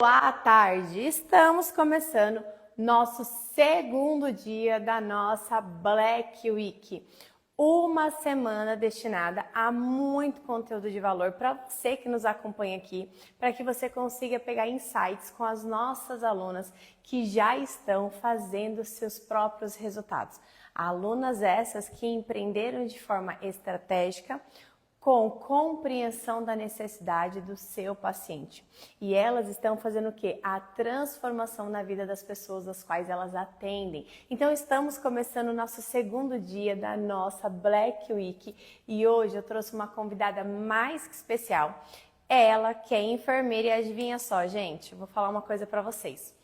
Boa tarde! Estamos começando nosso segundo dia da nossa Black Week. Uma semana destinada a muito conteúdo de valor para você que nos acompanha aqui, para que você consiga pegar insights com as nossas alunas que já estão fazendo seus próprios resultados. Alunas essas que empreenderam de forma estratégica, com compreensão da necessidade do seu paciente. E elas estão fazendo o quê? A transformação na vida das pessoas das quais elas atendem. Então estamos começando o nosso segundo dia da nossa Black Week e hoje eu trouxe uma convidada mais que especial. Ela que é enfermeira e adivinha só, gente, eu vou falar uma coisa para vocês.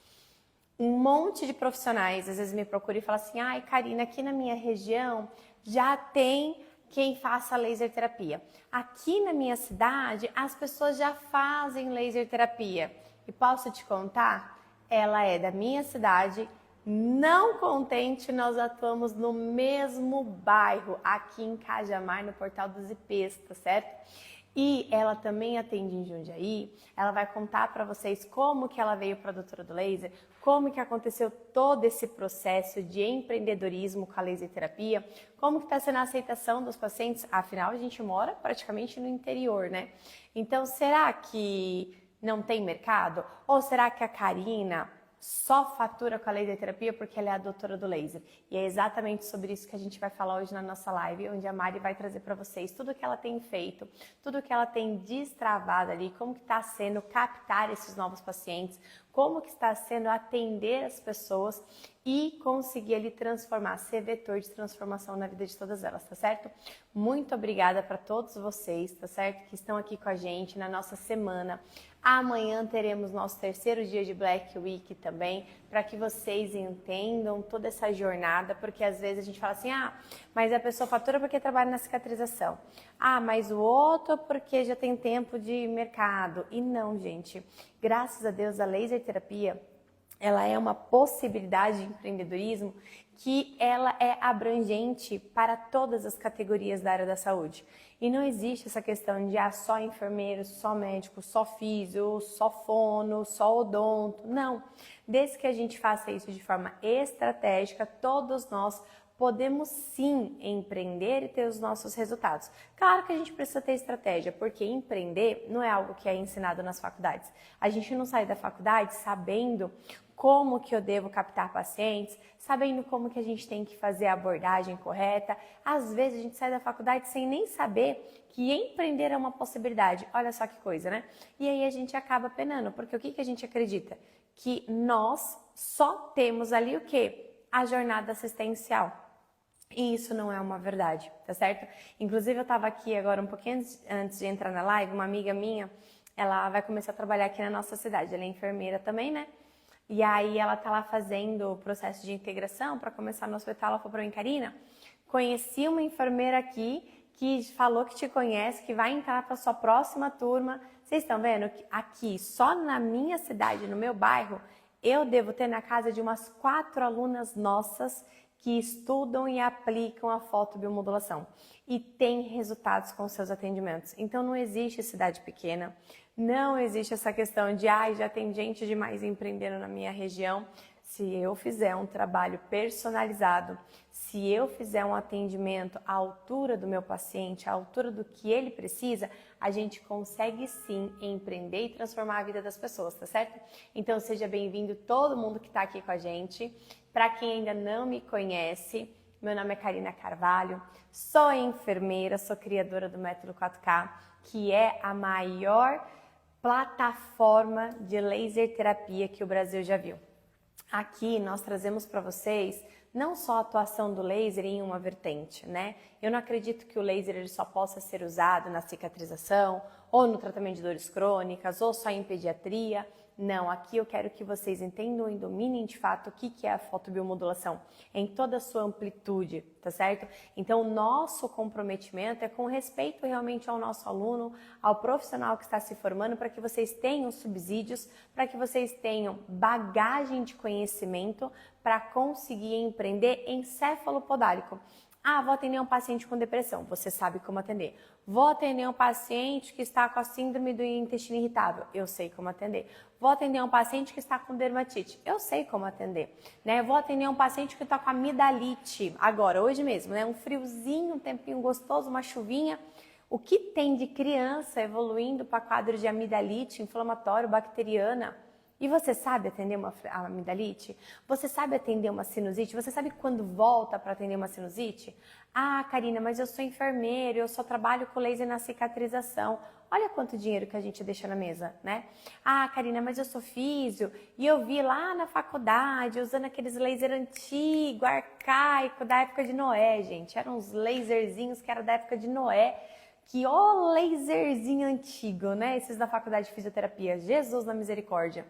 Um monte de profissionais às vezes me procuram e falam assim: ai, Karina, aqui na minha região já tem quem faça laser terapia. Aqui na minha cidade, as pessoas já fazem laser terapia. E posso te contar? Ela é da minha cidade. Não contente, nós atuamos no mesmo bairro, aqui em Cajamar, no Portal dos IPs, tá certo? E ela também atende em Jundiaí. Ela vai contar para vocês como que ela veio para a Doutora do Laser, como que aconteceu todo esse processo de empreendedorismo com a laser terapia, como que está sendo a aceitação dos pacientes. Afinal, a gente mora praticamente no interior, né? Então, será que não tem mercado? Ou será que a Karina só fatura com a laser terapia porque ela é a doutora do laser? E é exatamente sobre isso que a gente vai falar hoje na nossa live, onde a Mari vai trazer para vocês tudo que ela tem feito, tudo que ela tem destravado ali, como que está sendo captar esses novos pacientes, como que está sendo atender as pessoas e conseguir ali transformar, ser vetor de transformação na vida de todas elas, tá certo? Muito obrigada para todos vocês, tá certo? Que estão aqui com a gente na nossa semana. Amanhã teremos nosso terceiro dia de Black Week também, para que vocês entendam toda essa jornada, porque às vezes a gente fala assim: ah, mas a pessoa fatura porque trabalha na cicatrização. Ah, mas o outro porque já tem tempo de mercado. E não, gente. Graças a Deus, a laser terapia, ela é uma possibilidade de empreendedorismo que ela é abrangente para todas as categorias da área da saúde. E não existe essa questão de só enfermeiro, só médico, só físio, só fono, só odonto. Não. Desde que a gente faça isso de forma estratégica, todos nós podemos sim empreender e ter os nossos resultados. Claro que a gente precisa ter estratégia, porque empreender não é algo que é ensinado nas faculdades. A gente não sai da faculdade sabendo como que eu devo captar pacientes, sabendo como que a gente tem que fazer a abordagem correta. Às vezes a gente sai da faculdade sem nem saber que empreender é uma possibilidade. Olha só que coisa, né? E aí a gente acaba penando, porque o que a gente acredita? Que nós só temos ali o quê? A jornada assistencial. E isso não é uma verdade, tá certo? Inclusive eu estava aqui agora um pouquinho antes de entrar na live, uma amiga minha, ela vai começar a trabalhar aqui na nossa cidade, ela é enfermeira também, né? E aí ela tá lá fazendo o processo de integração para começar no hospital. Ela falou para mim: Karina, conheci uma enfermeira aqui que falou que te conhece, que vai entrar para sua próxima turma. Vocês estão vendo que aqui, só na minha cidade, no meu bairro, eu devo ter na casa de umas 4 alunas nossas que estudam e aplicam a fotobiomodulação e têm resultados com seus atendimentos. Então não existe cidade pequena, não existe essa questão de já tem gente demais empreendendo na minha região. Se eu fizer um trabalho personalizado, se eu fizer um atendimento à altura do meu paciente, à altura do que ele precisa, a gente consegue sim empreender e transformar a vida das pessoas, tá certo? Então seja bem-vindo todo mundo que está aqui com a gente. Para quem ainda não me conhece, meu nome é Karina Carvalho, sou enfermeira, sou criadora do Método 4K, que é a maior plataforma de laser terapia que o Brasil já viu. Aqui nós trazemos para vocês não só a atuação do laser em uma vertente, né? Eu não acredito que o laser ele só possa ser usado na cicatrização, ou no tratamento de dores crônicas, ou só em pediatria. Não, aqui eu quero que vocês entendam e dominem de fato o que é a fotobiomodulação em toda a sua amplitude, tá certo? Então, o nosso comprometimento é com respeito realmente ao nosso aluno, ao profissional que está se formando, para que vocês tenham subsídios, para que vocês tenham bagagem de conhecimento para conseguir empreender encefalopodálico. Ah, vou atender um paciente com depressão. Você sabe como atender. Vou atender um paciente que está com a síndrome do intestino irritável. Eu sei como atender. Vou atender um paciente que está com dermatite. Eu sei como atender. Né? Vou atender um paciente que está com amidalite. Agora, hoje mesmo, né? Um friozinho, um tempinho gostoso, uma chuvinha. O que tem de criança evoluindo para quadro de amidalite, inflamatório, bacteriana? E você sabe atender uma amidalite? Você sabe atender uma sinusite? Você sabe quando volta para atender uma sinusite? Ah, Karina, mas eu sou enfermeira, eu só trabalho com laser na cicatrização. Olha quanto dinheiro que a gente deixa na mesa, né? Ah, Karina, mas eu sou físio e eu vi lá na faculdade usando aqueles laser antigo, arcaico, da época de Noé, gente. Eram uns laserzinhos que eram da época de Noé. Que ó laserzinho antigo, né? Esses da faculdade de fisioterapia. Jesus na misericórdia.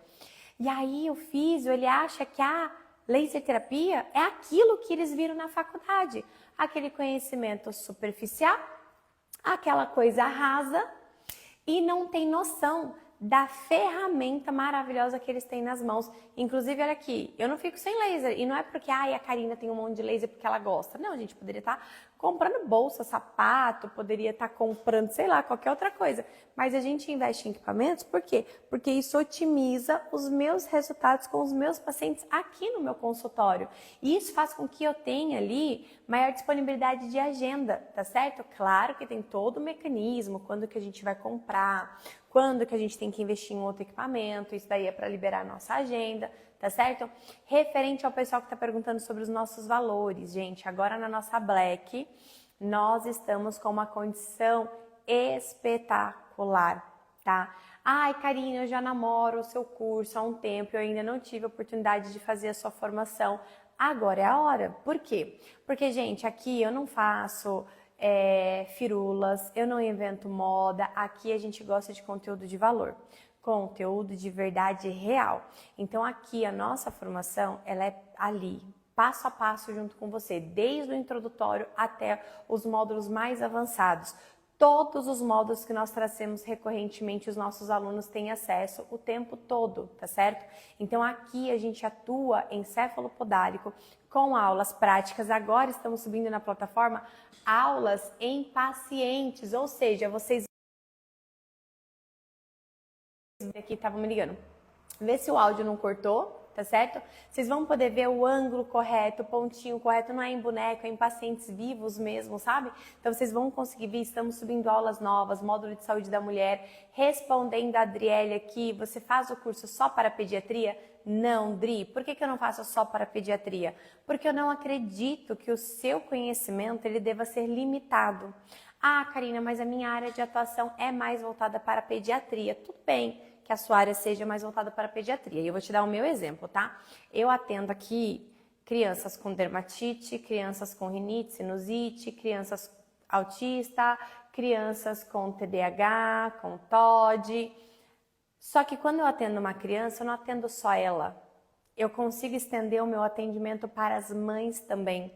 E aí o físio, ele acha que a laser terapia é aquilo que eles viram na faculdade. Aquele conhecimento superficial, aquela coisa rasa e não tem noção da ferramenta maravilhosa que eles têm nas mãos. Inclusive, olha aqui, eu não fico sem laser. E não é porque a Karina tem um monte de laser porque ela gosta. Não, a gente poderia estar comprando bolsa, sapato, poderia estar comprando, sei lá, qualquer outra coisa. Mas a gente investe em equipamentos, por quê? Porque isso otimiza os meus resultados com os meus pacientes aqui no meu consultório. E isso faz com que eu tenha ali maior disponibilidade de agenda, tá certo? Claro que tem todo o mecanismo, quando que a gente vai comprar, quando que a gente tem que investir em outro equipamento, isso daí é para liberar a nossa agenda, tá certo? Referente ao pessoal que está perguntando sobre os nossos valores, gente, agora na nossa Black, nós estamos com uma condição espetacular, tá? Ai, Karina, eu já namoro o seu curso há um tempo, eu ainda não tive a oportunidade de fazer a sua formação. Agora é a hora. Por quê? Porque, gente, aqui eu não faço firulas, eu não invento moda, aqui a gente gosta de conteúdo de valor, conteúdo de verdade real. Então aqui a nossa formação, ela é ali, passo a passo junto com você, desde o introdutório até os módulos mais avançados. Todos os módulos que nós trazemos recorrentemente, os nossos alunos têm acesso o tempo todo, tá certo? Então aqui a gente atua em cefalopodálico com aulas práticas. Agora estamos subindo na plataforma aulas em pacientes, ou seja, vocês aqui estavam me ligando. Vê se o áudio não cortou. Tá certo? Vocês vão poder ver o ângulo correto, o pontinho correto, não é em boneco, é em pacientes vivos mesmo, sabe? Então vocês vão conseguir ver, estamos subindo aulas novas, módulo de saúde da mulher, respondendo a Adriele aqui, você faz o curso só para pediatria? Não, Dri, por que eu não faço só para pediatria? Porque eu não acredito que o seu conhecimento ele deva ser limitado. Ah, Karina, mas a minha área de atuação é mais voltada para pediatria. Tudo bem que a sua área seja mais voltada para a pediatria. E eu vou te dar o meu exemplo, tá? Eu atendo aqui crianças com dermatite, crianças com rinite, sinusite, crianças autistas, crianças com TDAH, com TOD. Só que quando eu atendo uma criança, eu não atendo só ela. Eu consigo estender o meu atendimento para as mães também.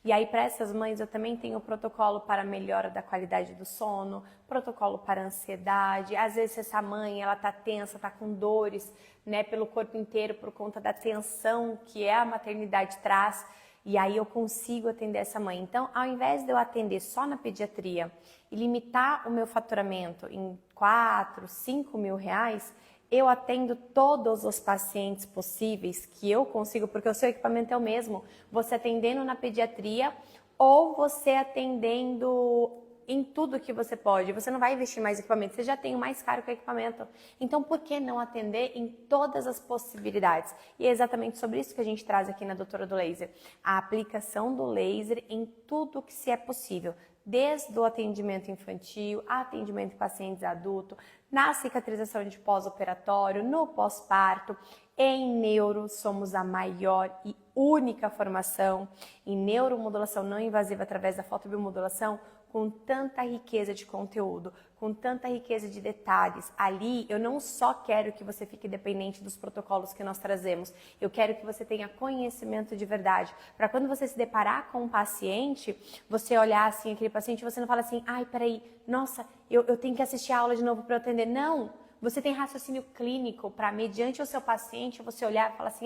E aí, para essas mães, eu também tenho o protocolo para melhora da qualidade do sono, protocolo para ansiedade. Às vezes, essa mãe, ela tá tensa, tá com dores, né, pelo corpo inteiro por conta da tensão que a maternidade traz. E aí, eu consigo atender essa mãe. Então, ao invés de eu atender só na pediatria e limitar o meu faturamento em 4, 5 mil reais, eu atendo todos os pacientes possíveis que eu consigo, porque o seu equipamento é o mesmo. Você atendendo na pediatria ou você atendendo em tudo que você pode. Você não vai investir mais em equipamento, você já tem o mais caro que o equipamento. Então, por que não atender em todas as possibilidades? E é exatamente sobre isso que a gente traz aqui na Doutora do Laser. A aplicação do laser em tudo que se é possível. Desde o atendimento infantil, atendimento em pacientes adultos, na cicatrização de pós-operatório, no pós-parto, em neuro, somos a maior e única formação em neuromodulação não invasiva através da fotobiomodulação, com tanta riqueza de conteúdo, com tanta riqueza de detalhes. Ali, eu não só quero que você fique dependente dos protocolos que nós trazemos, eu quero que você tenha conhecimento de verdade, para quando você se deparar com um paciente, você olhar assim, aquele paciente, você não fala assim, ai, peraí, nossa, eu tenho que assistir a aula de novo para eu atender. Não, você tem raciocínio clínico para, mediante o seu paciente, você olhar e falar assim,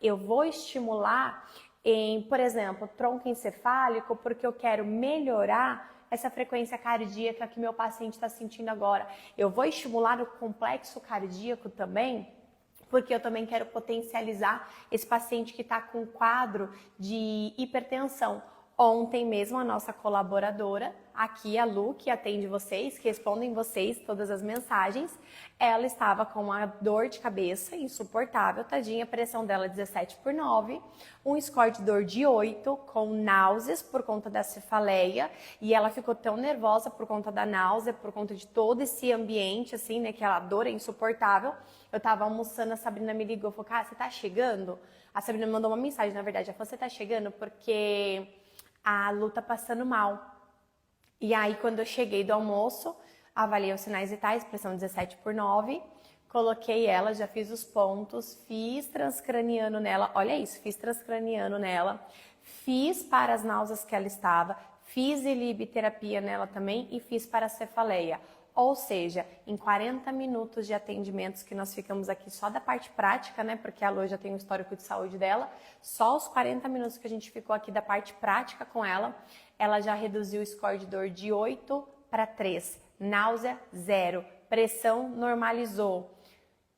eu vou estimular em, por exemplo, tronco encefálico, porque eu quero melhorar essa frequência cardíaca que meu paciente está sentindo agora. Eu vou estimular o complexo cardíaco também, porque eu também quero potencializar esse paciente que está com quadro de hipertensão. Ontem mesmo a nossa colaboradora, aqui a Lu, que atende vocês, que respondem vocês todas as mensagens, ela estava com uma dor de cabeça insuportável, tadinha, a pressão dela 17/9, um score de dor de 8, com náuseas por conta da cefaleia, e ela ficou tão nervosa por conta da náusea, por conta de todo esse ambiente, assim, né, que a dor é insuportável. Eu tava almoçando, a Sabrina me ligou, falou, cara, você tá chegando? A Sabrina me mandou uma mensagem, na verdade, ela falou, você tá chegando porque a Lu tá passando mal. E aí, quando eu cheguei do almoço, avaliei os sinais vitais, pressão 17/9, coloquei ela, já fiz os pontos, fiz transcraniano nela, olha isso, fiz transcraniano nela, fiz para as náuseas que ela estava, fiz ilibiterapia nela também e fiz para a cefaleia. Ou seja, em 40 minutos de atendimentos que nós ficamos aqui só da parte prática, né? Porque a Lu já tem o histórico de saúde dela, só os 40 minutos que a gente ficou aqui da parte prática com ela, ela já reduziu o score de dor de 8 para 3, náusea 0, pressão normalizou.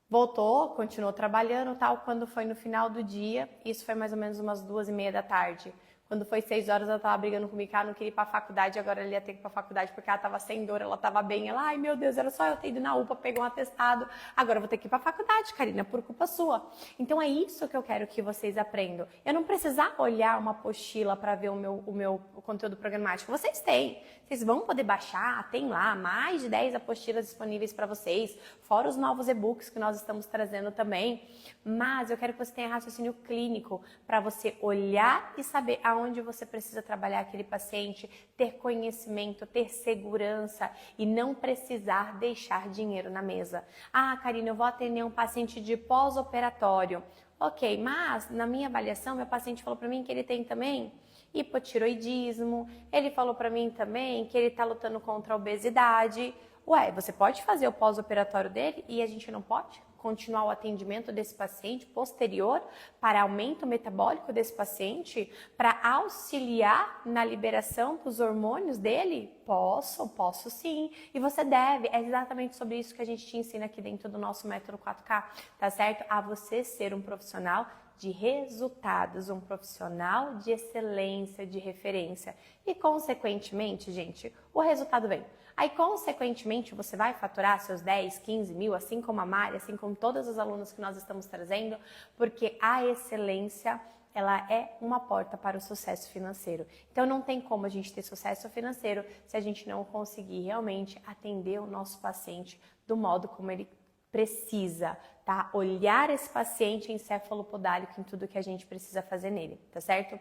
Voltou, continuou trabalhando, tal, quando foi no final do dia, isso foi mais ou menos umas 2:30 da tarde. Quando foi 6 horas, ela tava brigando comigo, ela não queria ir pra faculdade, agora ela ia ter que ir pra faculdade porque ela tava sem dor, ela tava bem. Ela, ai meu Deus, era só eu ter ido na UPA, pegar um atestado, agora eu vou ter que ir pra faculdade, Karina, por culpa sua. Então é isso que eu quero que vocês aprendam. Eu não precisar olhar uma apostila para ver o meu conteúdo programático. Vocês têm. Vocês vão poder baixar, tem lá mais de 10 apostilas disponíveis para vocês, fora os novos e-books que nós estamos trazendo também. Mas eu quero que você tenha raciocínio clínico para você olhar e saber aonde você precisa trabalhar aquele paciente, ter conhecimento, ter segurança e não precisar deixar dinheiro na mesa. Ah, Karina, eu vou atender um paciente de pós-operatório. Ok, mas na minha avaliação, meu paciente falou para mim que ele tem também hipotiroidismo, ele falou para mim também que ele está lutando contra a obesidade. Ué, você pode fazer o pós-operatório dele e a gente não pode continuar o atendimento desse paciente posterior para aumento metabólico desse paciente, para auxiliar na liberação dos hormônios dele? Posso sim. E você deve. É exatamente sobre isso que a gente te ensina aqui dentro do nosso método 4K, tá certo? A você ser um profissional de resultados, um profissional de excelência, de referência. E, consequentemente, gente, o resultado vem. Aí, consequentemente, você vai faturar seus 10, 15 mil, assim como a Mari, assim como todas as alunas que nós estamos trazendo, porque a excelência, ela é uma porta para o sucesso financeiro. Então, não tem como a gente ter sucesso financeiro se a gente não conseguir realmente atender o nosso paciente do modo como ele precisa, tá? Olhar esse paciente encefalopodálico em tudo que a gente precisa fazer nele, tá certo?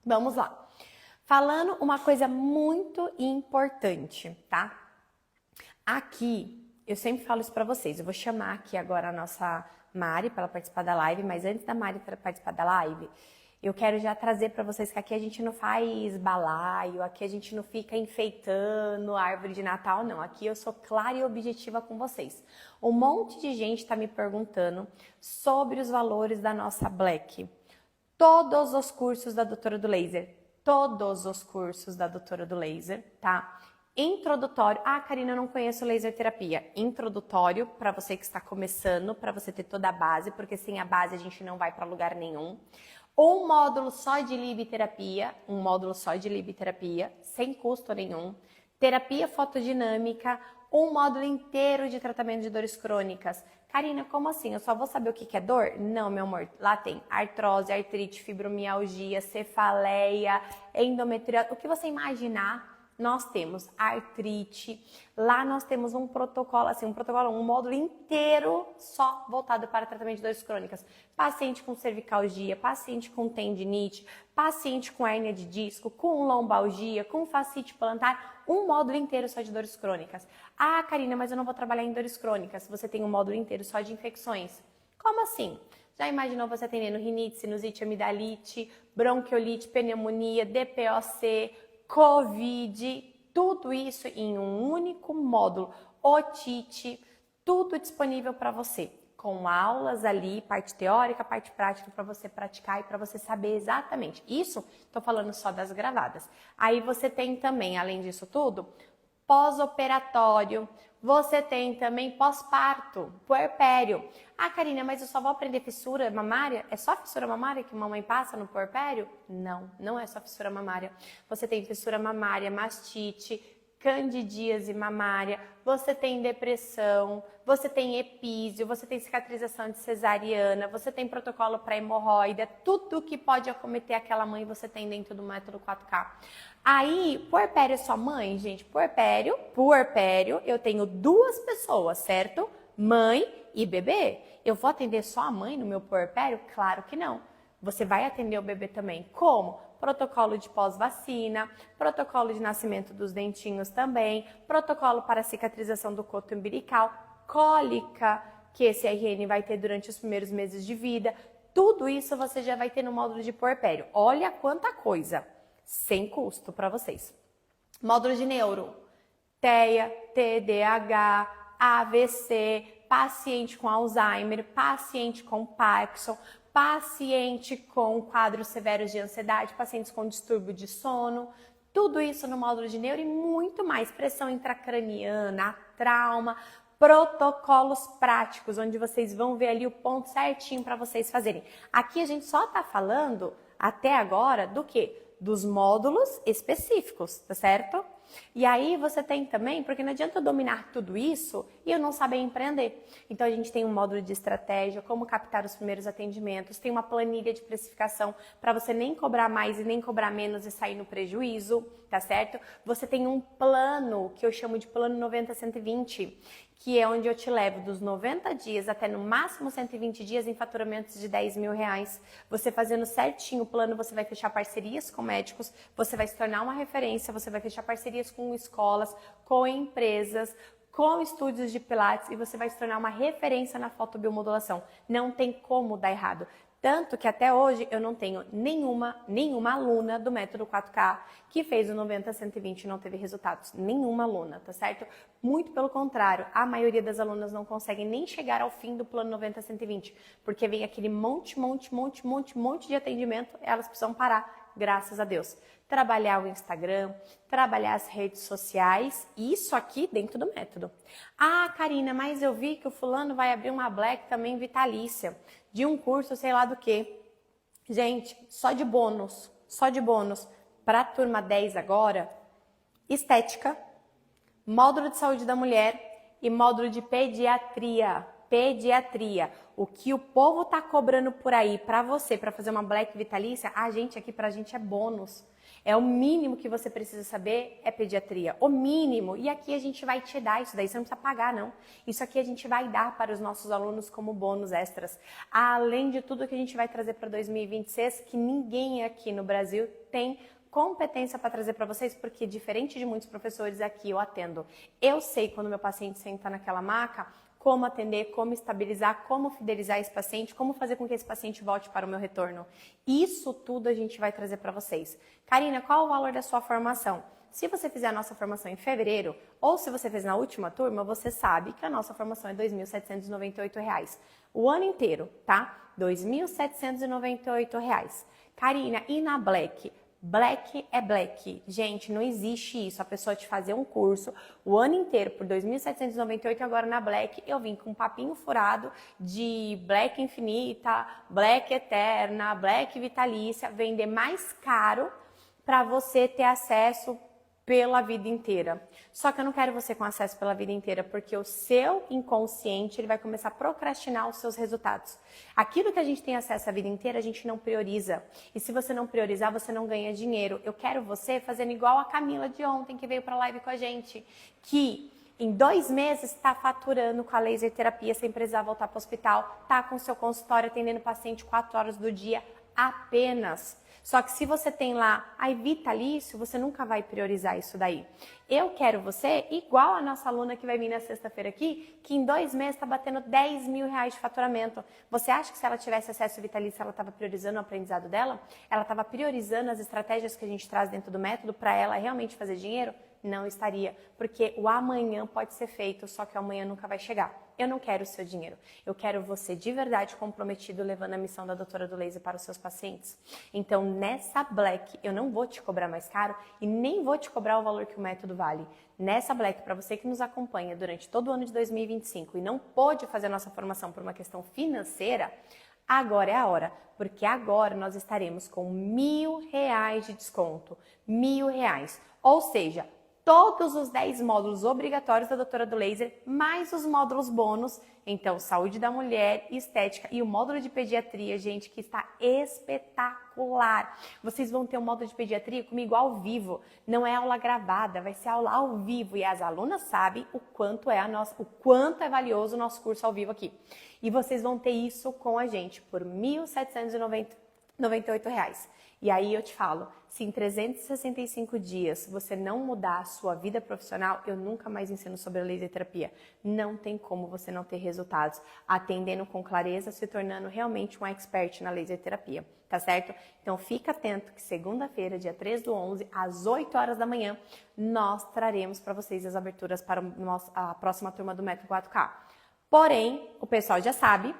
Vamos lá. Falando uma coisa muito importante, tá? Aqui, eu sempre falo isso pra vocês, eu vou chamar aqui agora a nossa Mari para ela participar da live, mas antes da Mari participar da live, eu quero já trazer para vocês que aqui a gente não faz balaio, aqui a gente não fica enfeitando a árvore de Natal, não. Aqui eu sou clara e objetiva com vocês. Um monte de gente está me perguntando sobre os valores da nossa Black. Todos os cursos da Doutora do Laser, todos os cursos da Doutora do Laser, tá? Introdutório. Ah, Karina, eu não conheço laser terapia. Introdutório, para você que está começando, para você ter toda a base, porque sem a base a gente não vai para lugar nenhum. Um módulo só de libterapia, sem custo nenhum. Terapia fotodinâmica, um módulo inteiro de tratamento de dores crônicas. Karina, como assim? Eu só vou saber o que é dor? Não, meu amor. Lá tem artrose, artrite, fibromialgia, cefaleia, endometriose. O que você imaginar, nós temos artrite. Lá nós temos um protocolo, um módulo inteiro só voltado para tratamento de dores crônicas. Paciente com cervicalgia, paciente com tendinite, paciente com hérnia de disco, com lombalgia, com fascite plantar, um módulo inteiro só de dores crônicas. Ah, Karina, mas eu não vou trabalhar em dores crônicas. Você tem um módulo inteiro só de infecções. Como assim? Já imaginou você atendendo rinite, sinusite, amidalite, bronquiolite, pneumonia, DPOC, Covid, tudo isso em um único módulo, otite, tudo disponível para você. Com aulas ali, parte teórica, parte prática para você praticar e para você saber exatamente. Isso, estou falando só das gravadas. Aí você tem também, além disso tudo, pós-operatório, você tem também pós-parto, puerpério. Ah, Karina, mas eu só vou aprender fissura mamária? É só fissura mamária que mamãe passa no puerpério? Não, não é só fissura mamária. Você tem fissura mamária, mastite, candidíase mamária, você tem depressão, você tem epísio, você tem cicatrização de cesariana, você tem protocolo para hemorroida, tudo que pode acometer aquela mãe você tem dentro do método 4K. Aí, puerpério é sua mãe, gente? Puerpério, eu tenho duas pessoas, certo? Mãe e bebê. Eu vou atender só a mãe no meu puerpério? Claro que não. Você vai atender o bebê também. Como? Protocolo de pós-vacina, protocolo de nascimento dos dentinhos também, protocolo para cicatrização do coto umbilical, cólica, que esse RN vai ter durante os primeiros meses de vida. Tudo isso você já vai ter no módulo de puerpério. Olha quanta coisa, sem custo para vocês. Módulo de neuro, TEA, TDAH, AVC, paciente com Alzheimer, paciente com Parkinson, paciente com quadros severos de ansiedade, pacientes com distúrbio de sono, tudo isso no módulo de neuro e muito mais, pressão intracraniana, trauma, protocolos práticos, onde vocês vão ver ali o ponto certinho para vocês fazerem. Aqui a gente só está falando, até agora, do quê? Dos módulos específicos, tá certo? E aí você tem também, porque não adianta eu dominar tudo isso e eu não saber empreender. Então a gente tem um módulo de estratégia, como captar os primeiros atendimentos, tem uma planilha de precificação para você nem cobrar mais e nem cobrar menos e sair no prejuízo, tá certo? Você tem um plano, que eu chamo de plano 90-120, que é onde eu te levo dos 90 dias até no máximo 120 dias em faturamentos de 10 mil reais. Você fazendo certinho o plano, você vai fechar parcerias com médicos, você vai se tornar uma referência, você vai fechar parcerias com escolas, com empresas, com estúdios de pilates e você vai se tornar uma referência na fotobiomodulação. Não tem como dar errado. Tanto que até hoje eu não tenho nenhuma aluna do método 4K que fez o 90-120 e não teve resultados. Nenhuma aluna, tá certo? Muito pelo contrário, a maioria das alunas não conseguem nem chegar ao fim do plano 90-120, porque vem aquele monte de atendimento, elas precisam parar, graças a Deus. Trabalhar o Instagram, trabalhar as redes sociais, isso aqui dentro do método. Ah, Karina, mas eu vi que o fulano vai abrir uma Black também vitalícia, de um curso sei lá do que. Gente, só de bônus, para a turma 10 agora, estética, módulo de saúde da mulher e módulo de pediatria. O que o povo tá cobrando por aí para você, para fazer uma Black vitalícia, pra gente é bônus. É o mínimo que você precisa saber é pediatria, o mínimo. E aqui a gente vai te dar isso daí, você não precisa pagar não. Isso aqui a gente vai dar para os nossos alunos como bônus extras. Além de tudo que a gente vai trazer para 2026, que ninguém aqui no Brasil tem competência para trazer para vocês, porque diferente de muitos professores aqui eu atendo. Eu sei quando meu paciente senta naquela maca, como atender, como estabilizar, como fidelizar esse paciente, como fazer com que esse paciente volte para o meu retorno. Isso tudo a gente vai trazer para vocês. Karina, qual o valor da sua formação? Se você fizer a nossa formação em fevereiro, ou se você fez na última turma, você sabe que a nossa formação é R$ 2.798. O ano inteiro, tá? R$ 2.798. Karina, e na Black? Black é Black. Gente, não existe isso. A pessoa te fazer um curso o ano inteiro por R$ 2.798 e agora na Black eu vim com um papinho furado de Black Infinita, Black Eterna, Black Vitalícia, vender mais caro para você ter acesso pela vida inteira. Só que eu não quero você com acesso pela vida inteira, porque o seu inconsciente ele vai começar a procrastinar os seus resultados. Aquilo que a gente tem acesso a vida inteira, a gente não prioriza. E se você não priorizar, você não ganha dinheiro. Eu quero você fazendo igual a Camila de ontem, que veio para a live com a gente, que em 2 meses está faturando com a laser terapia sem precisar voltar para o hospital, está com o seu consultório atendendo paciente 4 horas do dia apenas. Só que se você tem lá a vitalício, você nunca vai priorizar isso daí. Eu quero você igual a nossa aluna que vai vir na sexta-feira aqui, que em 2 meses está batendo R$ 10 mil de faturamento. Você acha que se ela tivesse acesso ao vitalício, ela estava priorizando o aprendizado dela? Ela estava priorizando as estratégias que a gente traz dentro do método para ela realmente fazer dinheiro? Não estaria, porque o amanhã pode ser feito, só que o amanhã nunca vai chegar. Eu não quero o seu dinheiro, eu quero você de verdade comprometido levando a missão da doutora do laser para os seus pacientes. Então, nessa Black, eu não vou te cobrar mais caro e nem vou te cobrar o valor que o método vale. Nessa Black, para você que nos acompanha durante todo o ano de 2025 e não pôde fazer a nossa formação por uma questão financeira, agora é a hora, porque agora nós estaremos com R$1.000 de desconto, R$1.000, ou seja, todos os 10 módulos obrigatórios da doutora do laser, mais os módulos bônus, então saúde da mulher, estética e o módulo de pediatria, gente, que está espetacular. Vocês vão ter um módulo de pediatria comigo ao vivo, não é aula gravada, vai ser aula ao vivo e as alunas sabem o quanto é valioso o nosso curso ao vivo aqui. E vocês vão ter isso com a gente por R$1.798. E aí eu te falo, se em 365 dias você não mudar a sua vida profissional, eu nunca mais ensino sobre a laser terapia. Não tem como você não ter resultados, atendendo com clareza, se tornando realmente um expert na laser terapia, tá certo? Então fica atento que segunda-feira, dia 3/11, às 8 horas da manhã, nós traremos para vocês as aberturas para a próxima turma do Método 4K. Porém, o pessoal já sabe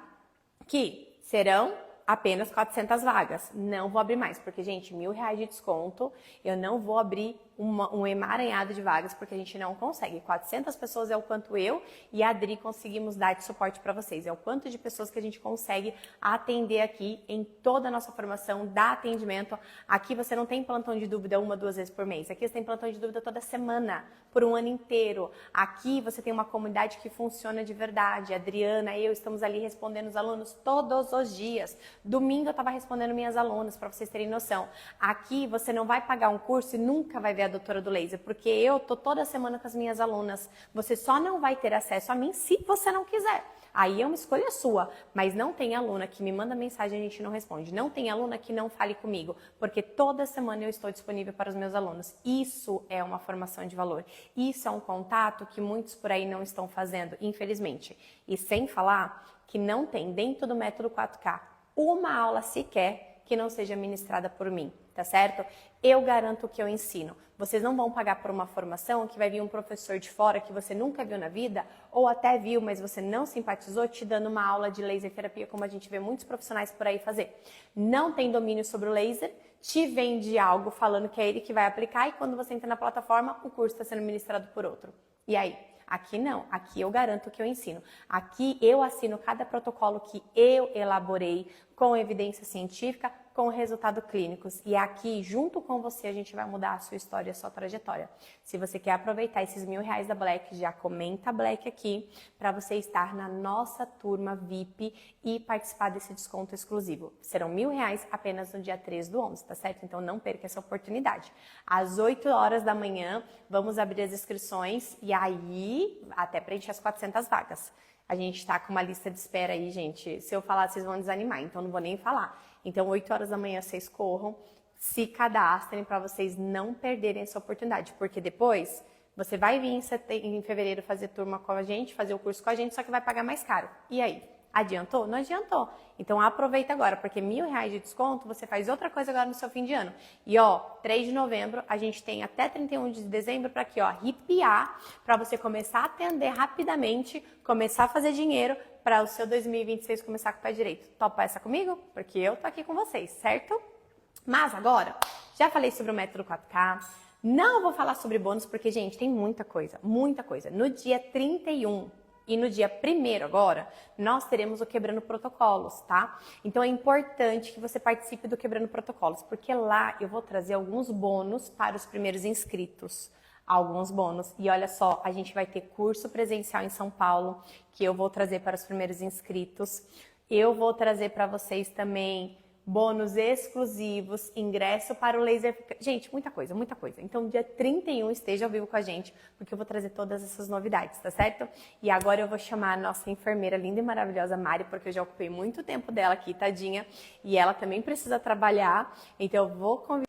que serão apenas 400 vagas. Não vou abrir mais, porque, gente, R$1.000 de desconto, eu não vou abrir um emaranhado de vagas, porque a gente não consegue. 400 pessoas é o quanto eu e a Adri conseguimos dar de suporte para vocês. É o quanto de pessoas que a gente consegue atender aqui em toda a nossa formação, dar atendimento. Aqui você não tem plantão de dúvida 1 ou 2 vezes por mês. Aqui você tem plantão de dúvida toda semana, por um ano inteiro. Aqui você tem uma comunidade que funciona de verdade. A Adriana, eu estamos ali respondendo os alunos todos os dias. Domingo eu estava respondendo minhas alunas, para vocês terem noção. Aqui você não vai pagar um curso e nunca vai ver a doutora do laser, porque eu tô toda semana com as minhas alunas. Você só não vai ter acesso a mim se você não quiser. Aí é uma escolha sua, mas não tem aluna que me manda mensagem e a gente não responde. Não tem aluna que não fale comigo, porque toda semana eu estou disponível para os meus alunos. Isso é uma formação de valor. Isso é um contato que muitos por aí não estão fazendo, infelizmente. E sem falar que não tem dentro do método 4K uma aula sequer que não seja ministrada por mim, tá certo? Eu garanto o que eu ensino. Vocês não vão pagar por uma formação que vai vir um professor de fora que você nunca viu na vida, ou até viu, mas você não simpatizou, te dando uma aula de laser terapia, como a gente vê muitos profissionais por aí fazer. Não tem domínio sobre o laser, te vende algo falando que é ele que vai aplicar, e quando você entra na plataforma, o curso está sendo ministrado por outro. E aí? Aqui não, aqui eu garanto que eu ensino. Aqui eu assino cada protocolo que eu elaborei com evidência científica, com resultados clínicos. E aqui, junto com você, a gente vai mudar a sua história, a sua trajetória. Se você quer aproveitar esses R$1.000 da Black, já comenta Black aqui, para você estar na nossa turma VIP e participar desse desconto exclusivo. Serão R$1.000 apenas no dia 3/11, tá certo? Então não perca essa oportunidade. Às 8 horas da manhã, vamos abrir as inscrições e aí, até preencher as 400 vagas. A gente está com uma lista de espera aí, gente. Se eu falar, vocês vão desanimar, então não vou nem falar. Então, 8 horas da manhã, vocês corram, se cadastrem para vocês não perderem essa oportunidade. Porque depois, você vai vir em fevereiro fazer turma com a gente, fazer o curso com a gente, só que vai pagar mais caro. E aí? Adiantou? Não adiantou. Então aproveita agora, porque R$1.000 de desconto, você faz outra coisa agora no seu fim de ano. E ó, 3 de novembro, a gente tem até 31 de dezembro para aqui, ó, arrepiar, para você começar a atender rapidamente, começar a fazer dinheiro, para o seu 2026 começar com o pé direito. Topa essa comigo? Porque eu tô aqui com vocês, certo? Mas agora, já falei sobre o método 4K, não vou falar sobre bônus, porque, gente, tem muita coisa, muita coisa. No dia 31 e no dia 1º agora, nós teremos o Quebrando Protocolos, tá? Então é importante que você participe do Quebrando Protocolos, porque lá eu vou trazer alguns bônus para os primeiros inscritos. Alguns bônus. E olha só, a gente vai ter curso presencial em São Paulo, que eu vou trazer para os primeiros inscritos. Eu vou trazer para vocês também bônus exclusivos, ingresso para o laser. Gente, muita coisa, muita coisa. Então, dia 31, esteja ao vivo com a gente, porque eu vou trazer todas essas novidades, tá certo? E agora eu vou chamar a nossa enfermeira linda e maravilhosa, Mari, porque eu já ocupei muito tempo dela aqui, tadinha, e ela também precisa trabalhar. Então, eu vou convidar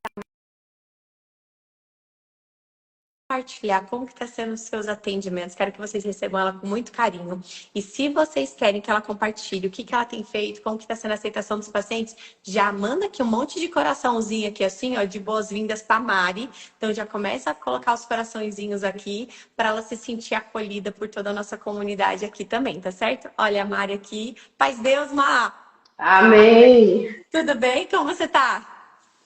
compartilhar como que está sendo os seus atendimentos. Quero que vocês recebam ela com muito carinho. E se vocês querem que ela compartilhe o que que ela tem feito, como que está sendo a aceitação dos pacientes, já manda aqui um monte de coraçãozinho aqui assim, ó, de boas-vindas para Mari. Então já começa a colocar os coraçõezinhos aqui para ela se sentir acolhida por toda a nossa comunidade aqui também, tá certo? Olha a Mari aqui. Paz Deus, Má! Amém. Tudo bem? Como você tá?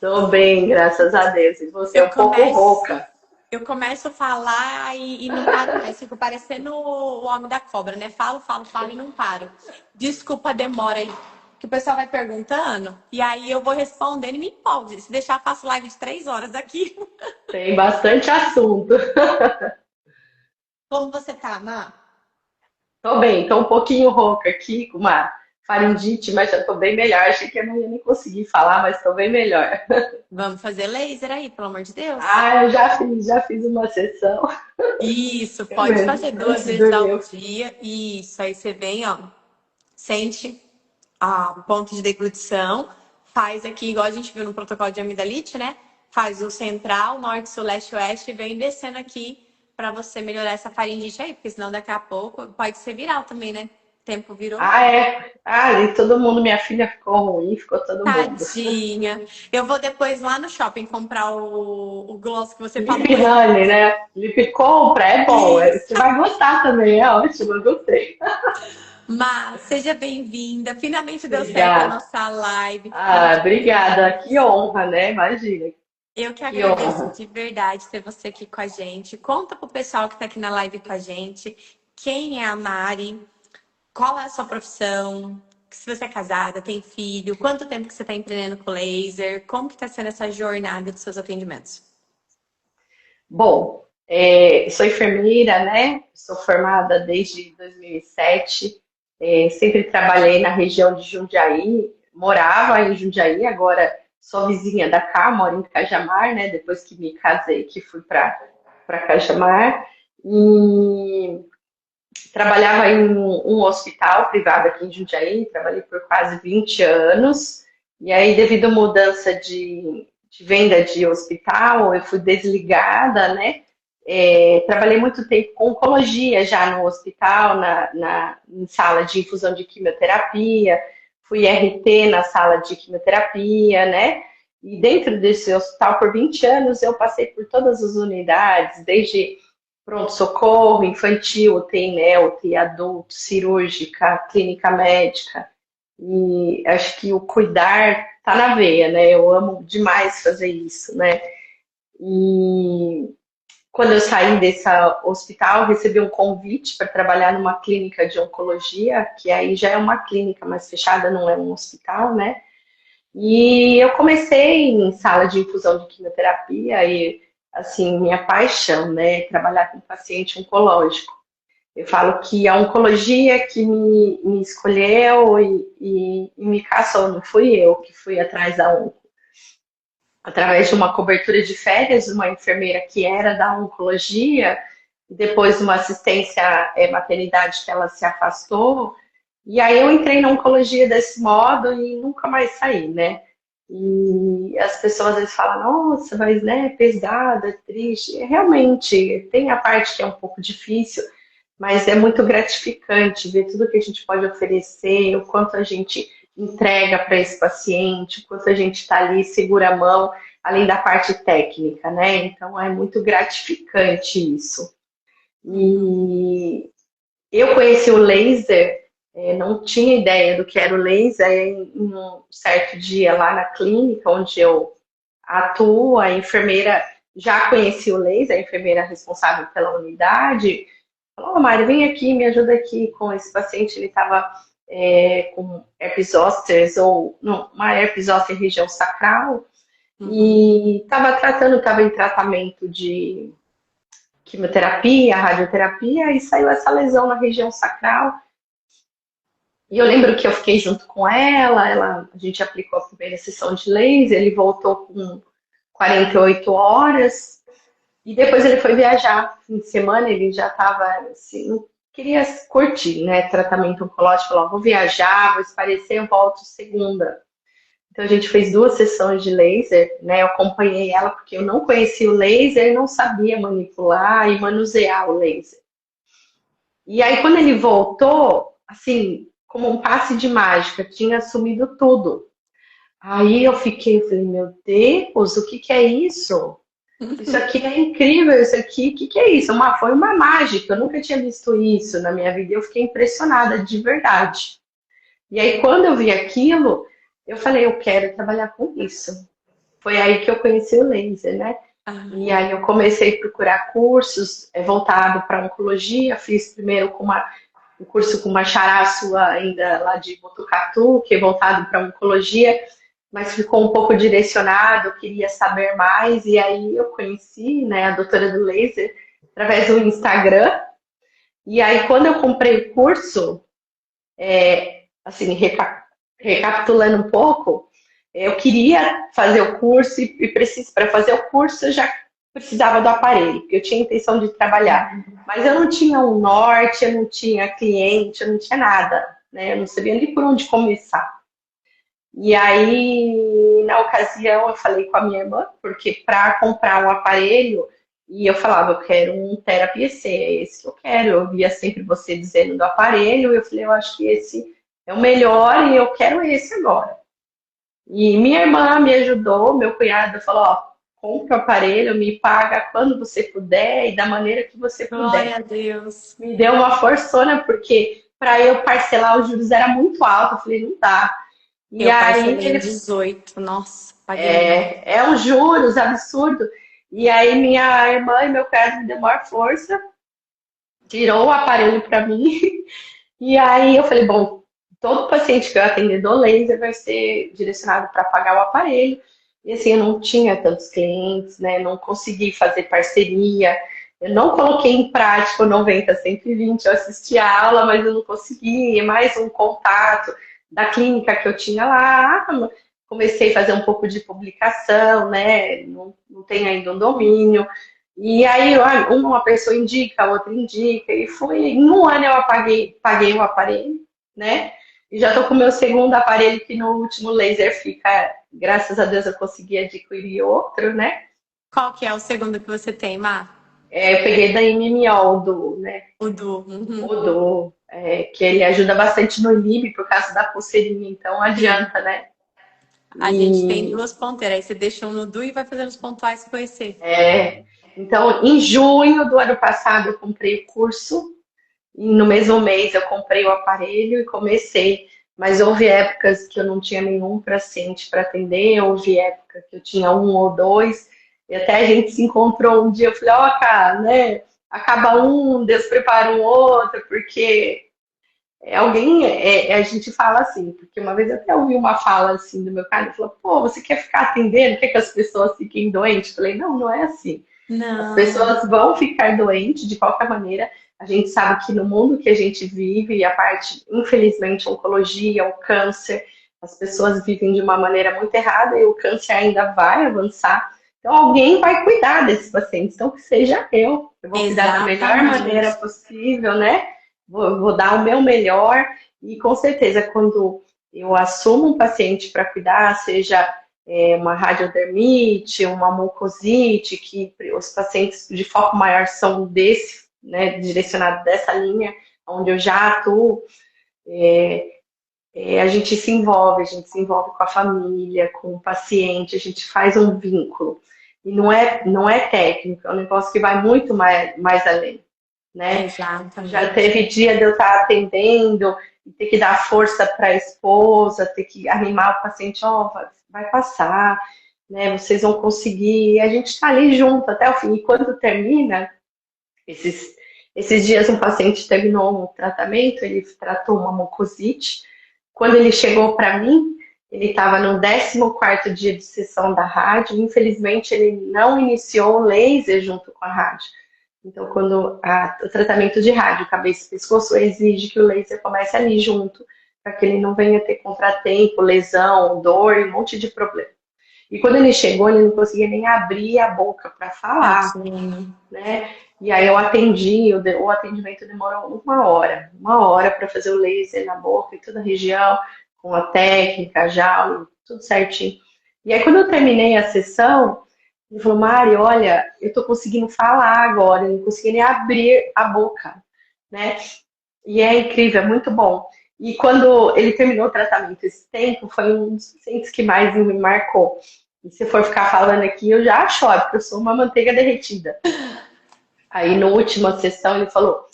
Tô bem, graças a Deus. E você é Eu um pouco começo, rouca. eu começo a falar e não paro mais. Fico parecendo o homem da cobra, né? Falo e não paro. Desculpa a demora aí. Que o pessoal vai perguntando e aí eu vou respondendo e me empolgo. Se deixar, eu faço live de 3 horas aqui. Tem bastante assunto. Como você tá, Má? Tô bem, tô um pouquinho rouca aqui, com uma faringite, mas já tô bem melhor. Achei que eu não ia nem conseguir falar, mas tô bem melhor. Vamos fazer laser aí, pelo amor de Deus? Ah, eu já fiz uma sessão. Isso, Eu pode mesmo, fazer antes duas de vezes ao dormir. dia. Isso, aí você vem, ó, sente a ponto de deglutição, faz aqui, igual a gente viu no protocolo de amidalite, né? Faz o central, norte, sul, leste, oeste e vem descendo aqui para você melhorar essa faringite aí, porque senão daqui a pouco pode ser viral também, né? O tempo virou. Ah, é? Ah, e todo mundo, minha filha ficou ruim, ficou todo mundo. Tadinha. Eu vou depois lá no shopping comprar o gloss que você falou. Lip Honey, né? Lip compra, é bom. Você Isso. vai gostar também, é ótimo, eu gostei. Mas seja bem-vinda. Finalmente deu certo a Obrigada. nossa live. Ah, obrigada. Que honra, né? Imagina. Eu que Que agradeço honra. de verdade ter você aqui com a gente. Conta pro pessoal que está aqui na live com a gente quem é a Mari, qual é a sua profissão, se você é casada, tem filho, quanto tempo que você está empreendendo com laser, como que está sendo essa jornada dos seus atendimentos? Bom, sou enfermeira, né? Sou formada desde 2007. Sempre trabalhei na região de Jundiaí. Morava em Jundiaí, agora sou vizinha da cá, moro em Cajamar, né? Depois que me casei, que fui para Cajamar. E trabalhava em um hospital privado aqui em Jundiaí, trabalhei por quase 20 anos, e aí, devido à mudança de venda de hospital, eu fui desligada, né? Trabalhei muito tempo com oncologia já no hospital, em sala de infusão de quimioterapia, fui RT na sala de quimioterapia, né? E dentro desse hospital, por 20 anos, eu passei por todas as unidades, desde pronto-socorro, infantil, UTI, né, UTI adulto, cirúrgica, clínica médica. E acho que o cuidar tá na veia, né? Eu amo demais fazer isso, né? E quando eu saí desse hospital, recebi um convite para trabalhar numa clínica de oncologia, que aí já é uma clínica mais fechada, não é um hospital, né? E eu comecei em sala de infusão de quimioterapia e, assim, minha paixão, né, trabalhar com paciente oncológico. Eu falo que a oncologia que me escolheu e me caçou, não fui eu que fui atrás da onco. Através de uma cobertura de férias, uma enfermeira que era da oncologia, depois uma assistência maternidade que ela se afastou, e aí eu entrei na oncologia desse modo e nunca mais saí, né? E as pessoas às vezes falam, nossa, mas né, pesada, triste. Realmente, tem a parte que é um pouco difícil, mas é muito gratificante ver tudo que a gente pode oferecer, o quanto a gente entrega para esse paciente, o quanto a gente está ali, segura a mão, além da parte técnica, né? Então é muito gratificante isso. E eu conheci o laser, não tinha ideia do que era o laser, em um certo dia lá na clínica onde eu atuo, a enfermeira já conhecia o laser, a enfermeira responsável pela unidade, falou, Mário, vem aqui, me ajuda aqui com esse paciente, ele estava com herpes zoster, ou não, uma herpes zoster em região sacral, e estava em tratamento de quimioterapia, radioterapia, e saiu essa lesão na região sacral. E eu lembro que eu fiquei junto com a gente aplicou a primeira sessão de laser, ele voltou com 48 horas, e depois ele foi viajar. Fim de semana ele já estava assim, não queria curtir, né? Tratamento oncológico, falou, vou viajar, vou esparecer, eu volto segunda. Então a gente fez 2 sessões de laser, né? Eu acompanhei ela porque eu não conhecia o laser, não sabia manipular e manusear o laser. E aí quando ele voltou, assim, como um passe de mágica, tinha sumido tudo. Aí eu falei, meu Deus, o que que é isso? Isso aqui é incrível, isso aqui, o que que é isso? Foi uma mágica, eu nunca tinha visto isso na minha vida, e eu fiquei impressionada de verdade. E aí, quando eu vi aquilo, eu falei, eu quero trabalhar com isso. Foi aí que eu conheci o laser, né? E Ah, aí eu comecei a procurar cursos voltado para oncologia, fiz primeiro um curso com uma xará sua ainda lá de Botucatu, que é voltado para oncologia, mas ficou um pouco direcionado, eu queria saber mais, e aí eu conheci, né, a doutora do laser através do Instagram, e aí quando eu comprei o curso, assim, recapitulando um pouco, eu queria fazer o curso e para fazer o curso eu já precisava do aparelho, porque eu tinha intenção de trabalhar, mas eu não tinha um norte, eu não tinha cliente, eu não tinha nada, né, eu não sabia nem por onde começar. E aí, na ocasião, eu falei com a minha irmã, porque para comprar um aparelho, e eu falava, eu quero um Therapy EC, é esse que eu quero. Eu via sempre você dizendo do aparelho, e eu falei, eu acho que esse é o melhor e eu quero esse agora. E minha irmã me ajudou, meu cunhado falou, ó, compra o aparelho, me paga quando você puder e da maneira que você glória puder. a Deus. Me deu uma forçona, porque para eu parcelar os juros era muito alto, eu falei, não dá. E Eu aí parcelei em ele 18. Nossa, paguei muito. é um juros absurdo. E aí minha irmã e meu cunhado me deu maior força, tirou o aparelho para mim. E aí eu falei, bom, todo paciente que eu atender do laser vai ser direcionado para pagar o aparelho. E assim, eu não tinha tantos clientes, né? Não consegui fazer parceria. Eu não coloquei em prática o 90-120. Eu assisti a aula, mas eu não consegui. É mais um contato da clínica que eu tinha lá. Comecei a fazer um pouco de publicação, né? Não tenho ainda um domínio. E aí uma pessoa indica, a outra indica, e foi, em um ano eu paguei o aparelho, né? E já tô com o meu segundo aparelho, que no último laser fica, graças a Deus eu consegui adquirir outro, né? Qual que é o segundo que você tem, Má? Eu peguei da MMO, né? O do. Uhum. Que ele ajuda bastante no IMIB por causa da pulseirinha, então Sim. adianta, né? A gente tem E duas ponteiras. Aí você deixa um no Du e vai fazendo os pontuais se conhecer. então, em junho do ano passado eu comprei o curso. E no mesmo mês eu comprei o aparelho e comecei. Mas houve épocas que eu não tinha nenhum paciente para atender, houve época que eu tinha um ou dois, e até a gente se encontrou um dia, eu falei, ó, cara, né? Acaba um, Deus prepara um outro, porque a gente fala assim, porque uma vez eu até ouvi uma fala assim do meu cara, ele falou, pô, você quer ficar atendendo, quer que as pessoas fiquem doentes? Eu falei, não, não é assim. As Não. pessoas vão ficar doentes de qualquer maneira. A gente sabe que no mundo que a gente vive, a parte, infelizmente, a oncologia, o câncer, as pessoas vivem de uma maneira muito errada e o câncer ainda vai avançar. Então, alguém vai cuidar desses pacientes. Então, que seja eu. Eu vou cuidar da melhor maneira Exatamente. possível, né? Vou dar o meu melhor. E, com certeza, quando eu assumo um paciente para cuidar, seja uma radiodermite, uma mucosite, que os pacientes de foco maior são desse, né, direcionados dessa linha, onde eu já atuo, a gente se envolve com a família, com o paciente, a gente faz um vínculo. E não é técnico, é um negócio que vai muito mais além, né? Já Exatamente. teve dia de eu estar atendendo e ter que dar força para a esposa, ter que animar o paciente, ó, vai passar, né? Vocês vão conseguir. E a gente está ali junto até o fim. E quando termina, esses, esses dias um paciente terminou um tratamento, ele tratou uma mucosite. Quando ele chegou para mim, ele estava no 14º dia de sessão da rádio. Infelizmente, ele não iniciou o laser junto com a rádio. Então, quando o tratamento de rádio, cabeça e pescoço, exige que o laser comece ali junto, para que ele não venha ter contratempo, lesão, dor e um monte de problema. E quando ele chegou, ele não conseguia nem abrir a boca para falar, Tadinho. né? E aí eu atendi, o atendimento demorou uma hora para fazer o laser na boca e toda a região, com a técnica já, tudo certinho. E aí, quando eu terminei a sessão, ele falou, Mari, olha, eu tô conseguindo falar agora, eu não consegui nem abrir a boca, né? E é incrível, é muito bom. E quando ele terminou o tratamento esse tempo, foi um dos pacientes que mais me marcou. E se for ficar falando aqui, eu já choro, porque eu sou uma manteiga derretida. Aí, na última sessão, ele falou,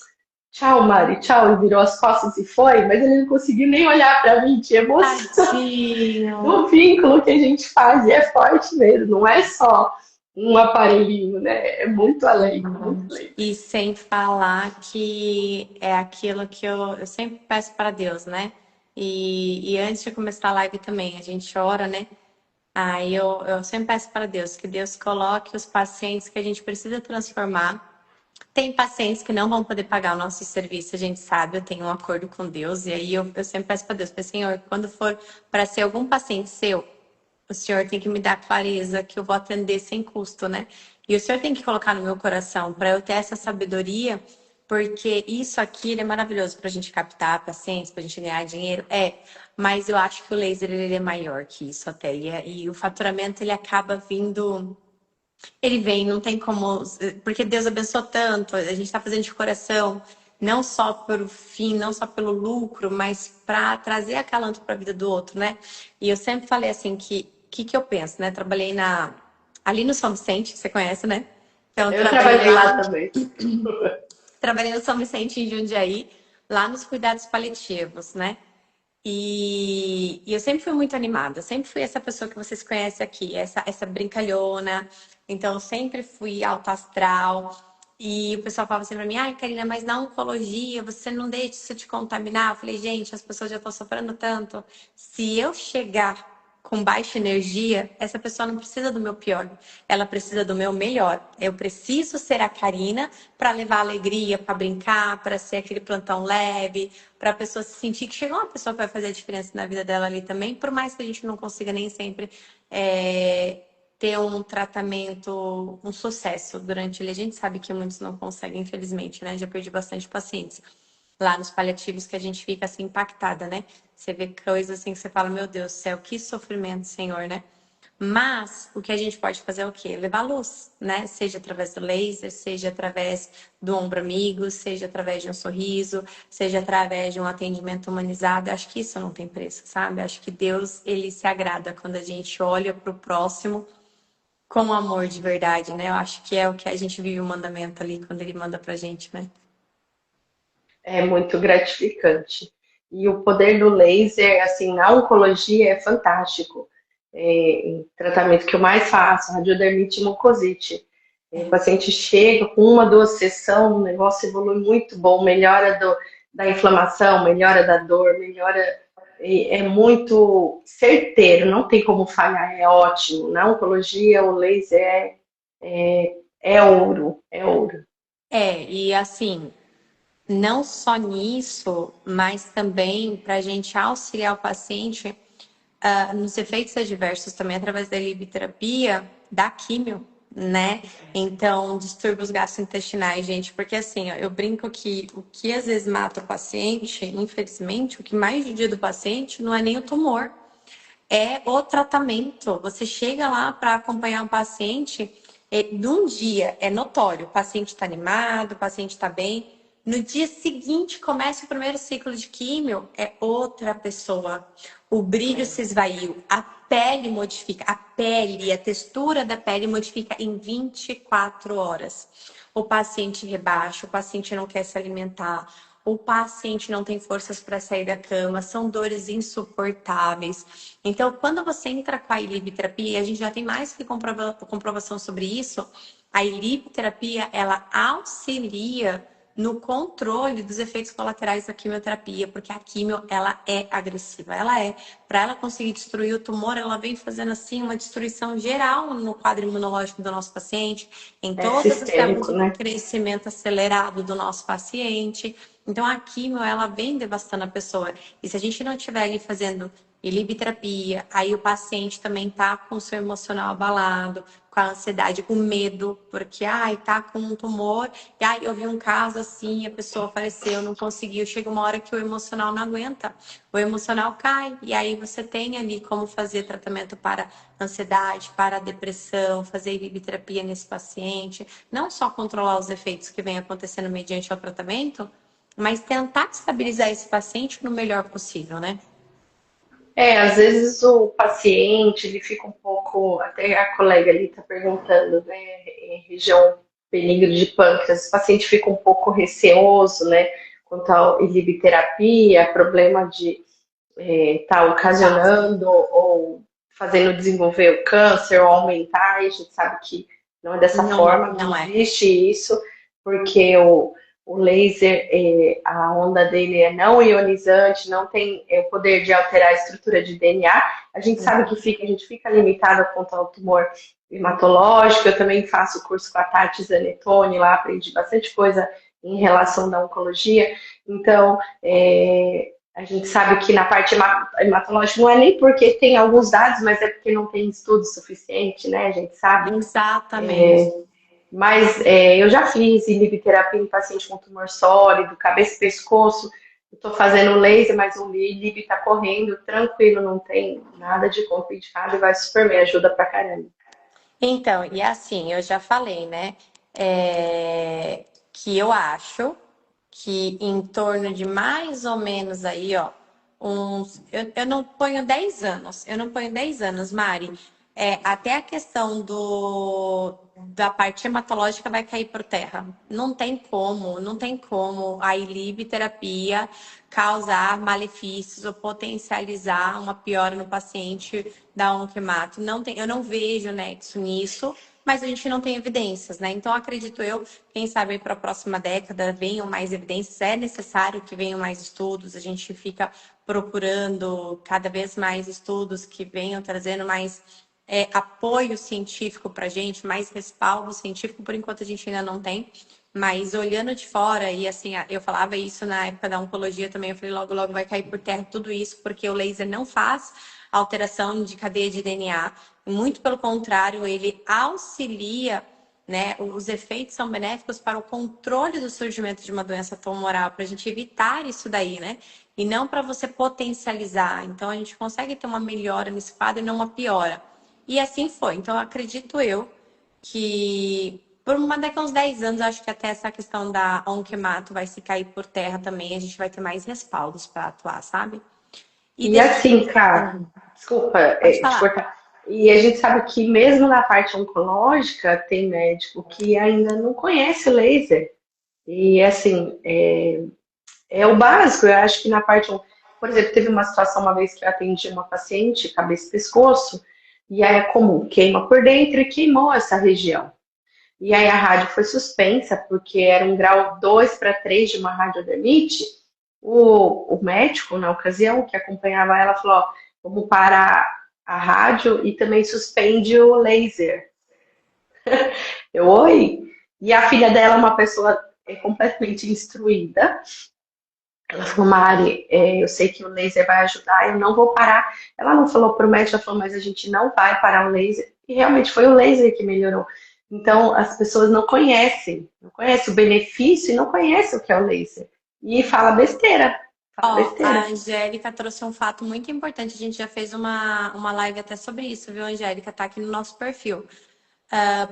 tchau, Mari, tchau. Ele virou as costas e foi, mas ele não conseguiu nem olhar para mim de emoção Tadinho. do vínculo que a gente faz. E é forte mesmo, não é só um aparelhinho, né? É muito além, muito além. E sem falar que é aquilo que eu sempre peço para Deus, né? E antes de começar a live também, a gente ora, né? Aí eu sempre peço para Deus que Deus coloque os pacientes que a gente precisa transformar. Tem pacientes que não vão poder pagar o nosso serviço, a gente sabe, eu tenho um acordo com Deus, e aí eu sempre peço para Deus, Senhor, quando for para ser algum paciente seu, o Senhor tem que me dar clareza que eu vou atender sem custo, né? E o Senhor tem que colocar no meu coração para eu ter essa sabedoria, porque isso aqui ele é maravilhoso para a gente captar pacientes, para a gente ganhar dinheiro, mas eu acho que o laser ele é maior que isso até, e o faturamento ele acaba vindo. Ele vem, não tem como, porque Deus abençoou tanto, a gente está fazendo de coração, não só pelo fim, não só pelo lucro, mas para trazer acalanto para a vida do outro, né? E eu sempre falei assim que eu penso, né? Trabalhei ali no São Vicente, que você conhece, né? Então Eu trabalhei trabalhei lá lá, também. trabalhei no São Vicente em Jundiaí, lá nos cuidados paliativos, né? E eu sempre fui muito animada, sempre fui essa pessoa que vocês conhecem aqui, essa brincalhona. Então, eu sempre fui alta astral. E o pessoal falava assim pra mim, ai, Karina, mas na oncologia você não deixa isso te contaminar. Eu falei, gente, as pessoas já estão sofrendo tanto. Se eu chegar com baixa energia, essa pessoa não precisa do meu pior, ela precisa do meu melhor. Eu preciso ser a Karina para levar alegria, para brincar, para ser aquele plantão leve, para a pessoa se sentir que chegou uma pessoa que vai fazer a diferença na vida dela ali também, por mais que a gente não consiga nem sempre ter um tratamento, um sucesso durante ele. A gente sabe que muitos não conseguem, infelizmente, né? Já perdi bastante pacientes lá nos paliativos que a gente fica assim impactada, né? Você vê coisas assim que você fala, meu Deus do céu, que sofrimento, Senhor, né? Mas o que a gente pode fazer é o quê? Levar luz, né? Seja através do laser, seja através do ombro amigo, seja através de um sorriso, seja através de um atendimento humanizado. Acho que isso não tem preço, sabe? Acho que Deus, ele se agrada quando a gente olha para o próximo com amor de verdade, né? Eu acho que é o que a gente vive o mandamento ali quando ele manda pra gente, né? É muito gratificante. E o poder do laser, assim, na oncologia é fantástico. O tratamento que eu mais faço, radiodermite e mucosite. O paciente chega com uma, duas sessões, o negócio evolui muito bom, melhora da inflamação, melhora da dor, melhora. É muito certeiro, não tem como falhar, é ótimo. Na oncologia, o laser é ouro, é ouro. E assim, não só nisso, mas também para a gente auxiliar o paciente nos efeitos adversos também através da libiterapia, da químio, né? Então, distúrbios gastrointestinais, gente, porque assim, ó, eu brinco que o que às vezes mata o paciente, infelizmente, o que mais judia do paciente não é nem o tumor, é o tratamento. Você chega lá para acompanhar um paciente, num dia é notório, o paciente está animado, o paciente está bem. No dia seguinte, começa o primeiro ciclo de químio, é outra pessoa. O brilho se esvaiu, a pele modifica, a pele, a textura da pele modifica em 24 horas. O paciente rebaixa, o paciente não quer se alimentar, o paciente não tem forças para sair da cama, são dores insuportáveis. Então, quando você entra com a ilipiterapia, e a gente já tem mais que comprovação sobre isso, a ilipiterapia, ela auxilia no controle dos efeitos colaterais da quimioterapia, porque a quimio, ela é agressiva, para ela conseguir destruir o tumor, ela vem fazendo assim uma destruição geral no quadro imunológico do nosso paciente, em É todas as células sistêmico, de né? crescimento acelerado do nosso paciente. Então, a quimio, ela vem devastando a pessoa. E se a gente não estiver ali fazendo e libiterapia, aí o paciente também tá com o seu emocional abalado, com a ansiedade, com medo, porque, ai, tá com um tumor, e ai, eu vi um caso assim, a pessoa faleceu, não conseguiu, chega uma hora que o emocional não aguenta, o emocional cai, e aí você tem ali como fazer tratamento para ansiedade, para depressão, fazer libiterapia nesse paciente, não só controlar os efeitos que vem acontecendo mediante o tratamento, mas tentar estabilizar esse paciente no melhor possível, né? Às vezes o paciente, ele fica um pouco, até a colega ali está perguntando, né, em região benigna de pâncreas, o paciente fica um pouco receoso, né, quanto à inhibiterapia, problema de estar ocasionando ou fazendo desenvolver o câncer ou aumentar, e a gente sabe que não é dessa Não, forma, não não é. existe isso, porque o laser, a onda dele é não ionizante, não tem o poder de alterar a estrutura de DNA. A gente sabe que a gente fica limitado quanto ao tumor hematológico. Eu também faço o curso com a Tati Zanetoni, lá aprendi bastante coisa em relação da oncologia. Então, a gente sabe que na parte hematológica não é nem porque tem alguns dados, mas é porque não tem estudo suficiente, né? A gente sabe. Exatamente. Mas eu já fiz inhibiterapia em paciente com tumor sólido, cabeça e pescoço. Estou fazendo laser, mas o lib está correndo tranquilo, não tem nada de contraindicado e vai super bem, ajuda pra caramba. Então, e assim, eu já falei, né? Que eu acho que em torno de mais ou menos aí, ó, eu não ponho 10 anos, eu não ponho 10 anos, Mari. Até a questão da parte hematológica vai cair por terra. Não tem como, não tem como a ilibiterapia causar malefícios ou potencializar uma piora no paciente da onquemato. Não tem, eu não vejo nexo nisso, mas a gente não tem evidências, né? Então, acredito eu, quem sabe para a próxima década venham mais evidências, é necessário que venham mais estudos, a gente fica procurando cada vez mais estudos que venham trazendo mais apoio científico para a gente, mais respaldo científico, por enquanto a gente ainda não tem. Mas olhando de fora, e assim, eu falava isso na época da oncologia também, eu falei, logo, logo vai cair por terra tudo isso, porque o laser não faz alteração de cadeia de DNA, muito pelo contrário, ele auxilia, né? Os efeitos são benéficos para o controle do surgimento de uma doença tumoral, para a gente evitar isso daí, né? E não para você potencializar. Então, a gente consegue ter uma melhora nesse quadro e não uma piora. E assim foi. Então, acredito eu que daqui a uns 10 anos, acho que até essa questão da onquemato vai se cair por terra também, a gente vai ter mais respaldos para atuar, sabe? E E deixa eu assim, te... cara, desculpa Pode te falar. cortar. E a gente sabe que mesmo na parte oncológica tem médico que ainda não conhece o laser. E assim, é o básico. Eu acho que na parte, por exemplo, teve uma situação uma vez que eu atendi uma paciente, cabeça e pescoço, e aí é comum, queima por dentro e queimou essa região. E aí a rádio foi suspensa, porque era um grau 2 para 3 de uma radiodermite. O médico, na ocasião, que acompanhava ela, falou: ó, vamos parar a rádio e também suspende o laser. Eu, oi? E a filha dela, uma pessoa completamente instruída, ela falou: Mari, eu sei que o laser vai ajudar, eu não vou parar. Ela não falou pro médico, ela falou: mas a gente não vai parar o laser. E realmente foi o laser que melhorou. Então, as pessoas não conhecem o benefício e não conhecem o que é o laser. E fala Ó, a besteira. Angélica trouxe um fato muito importante. A gente já fez uma live até sobre isso, viu, Angélica? Tá aqui no nosso perfil.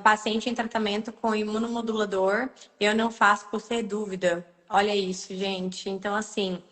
Paciente em tratamento com imunomodulador, eu não faço por ter dúvida. Olha isso, gente. Então, assim,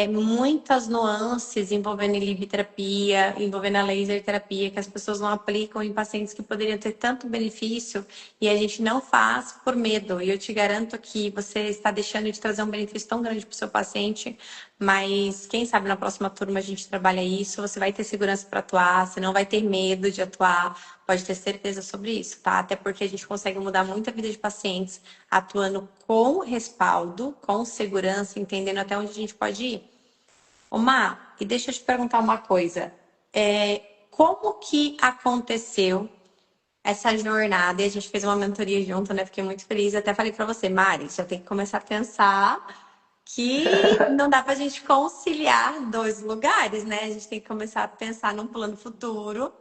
muitas nuances envolvendo libiterapia, envolvendo a laser terapia, que as pessoas não aplicam em pacientes que poderiam ter tanto benefício e a gente não faz por medo. E eu te garanto que você está deixando de trazer um benefício tão grande para o seu paciente, mas quem sabe na próxima turma a gente trabalha isso, você vai ter segurança para atuar, você não vai ter medo de atuar, pode ter certeza sobre isso, tá? Até porque a gente consegue mudar muito a vida de pacientes atuando com respaldo, com segurança, entendendo até onde a gente pode ir. Omar, e deixa eu te perguntar uma coisa. Como que aconteceu essa jornada? E a gente fez uma mentoria junto, né? Fiquei muito feliz. Até falei para você, Mari, já tem que começar a pensar que não dá pra gente conciliar dois lugares, né? A gente tem que começar a pensar num plano futuro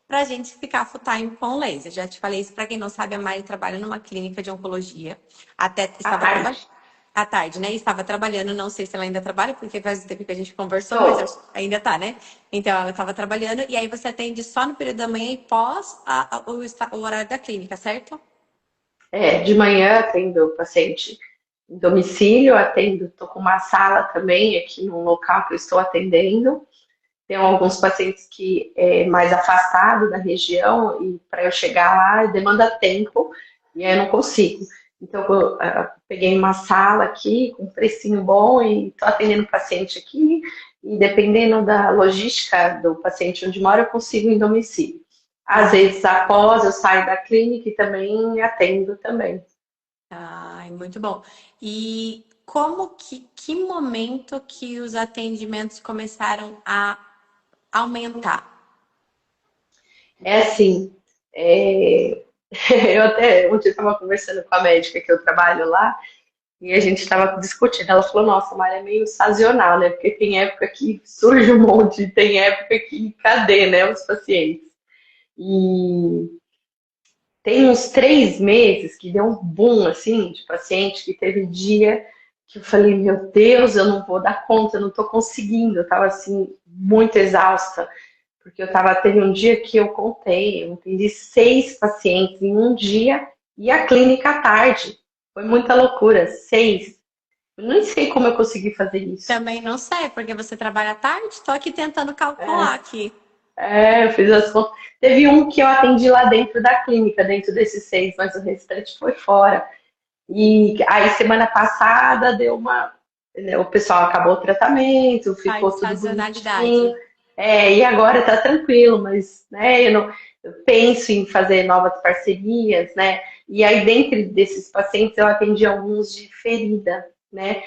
pra gente ficar full time com laser. Já te falei isso, pra quem não sabe, a Mari trabalha numa clínica de oncologia. Até À estava tarde. trabalhando à tarde, né? Estava trabalhando, não sei se ela ainda trabalha, porque faz tempo que a gente conversou, mas Tô. ainda tá, né? Então ela estava trabalhando, e aí você atende só no período da manhã e pós o horário da clínica, certo? De manhã atendo o paciente em domicílio, atendo, estou com uma sala também aqui no local que eu estou atendendo. Tem alguns pacientes que é mais afastado da região e para eu chegar lá demanda tempo e aí eu não consigo. Então eu peguei uma sala aqui com um precinho bom e estou atendendo o paciente aqui e dependendo da logística do paciente onde mora eu consigo em domicílio. Às vezes após eu saio da clínica e também atendo também. Ai, muito bom. E que momento que os atendimentos começaram a aumentar? É assim, é, eu até ontem estava conversando com a médica que eu trabalho lá e a gente estava discutindo. Ela falou: Nossa, Maria, é meio sazonal, né? Porque tem época que surge um monte, tem época que cadê, né? Os pacientes. E tem uns 3 meses que deu um boom assim de paciente que teve dia que eu falei: Meu Deus, eu não vou dar conta, eu não estou conseguindo. Eu estava assim muito exausta. Porque teve um dia que eu contei, eu atendi 6 pacientes em um dia e a clínica à tarde. Foi muita loucura, 6. Eu nem sei como eu consegui fazer isso. Também não sei, porque você trabalha à tarde, estou aqui tentando calcular aqui. Eu fiz as contas. Teve um que eu atendi lá dentro da clínica, dentro desses 6, mas o restante foi fora. E aí, semana passada, deu uma. Né, o pessoal acabou o tratamento, Faz ficou tudo sazonalidade. bonitinho. E agora tá tranquilo, mas né, eu penso em fazer novas parcerias, né? E aí, dentro desses pacientes, eu atendi alguns de ferida, né?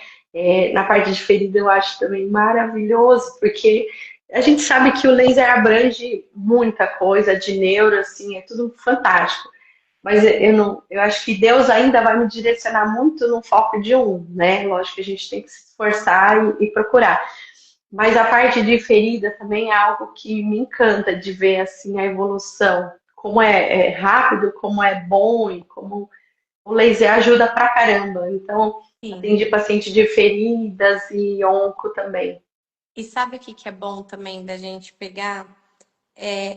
Na parte de ferida, eu acho também maravilhoso, porque a gente sabe que o laser abrange muita coisa de neuro, assim, é tudo fantástico. Mas eu não, eu acho que Deus ainda vai me direcionar muito no foco de um, né? Lógico que a gente tem que se esforçar e procurar. Mas a parte de ferida também é algo que me encanta de ver assim a evolução, como é rápido, como é bom e como o laser ajuda pra caramba. Então, Sim. atendi paciente de feridas e onco também. E sabe o que que é bom também da gente pegar?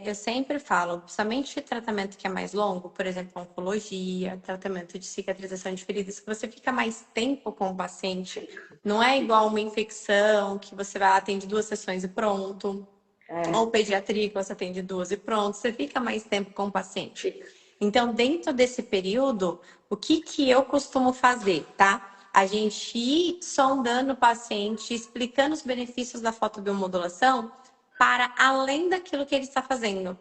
Eu sempre falo, principalmente tratamento que é mais longo, por exemplo, oncologia, tratamento de cicatrização de feridas, que você fica mais tempo com o paciente. Não é igual uma infecção que você vai atende 2 sessões e pronto. É, Ou pediatria, que você atende 2 e pronto. Você fica mais tempo com o paciente. Então, dentro desse período, o que que eu costumo fazer, tá? A gente ir sondando o paciente, explicando os benefícios da fotobiomodulação para além daquilo que ele está fazendo.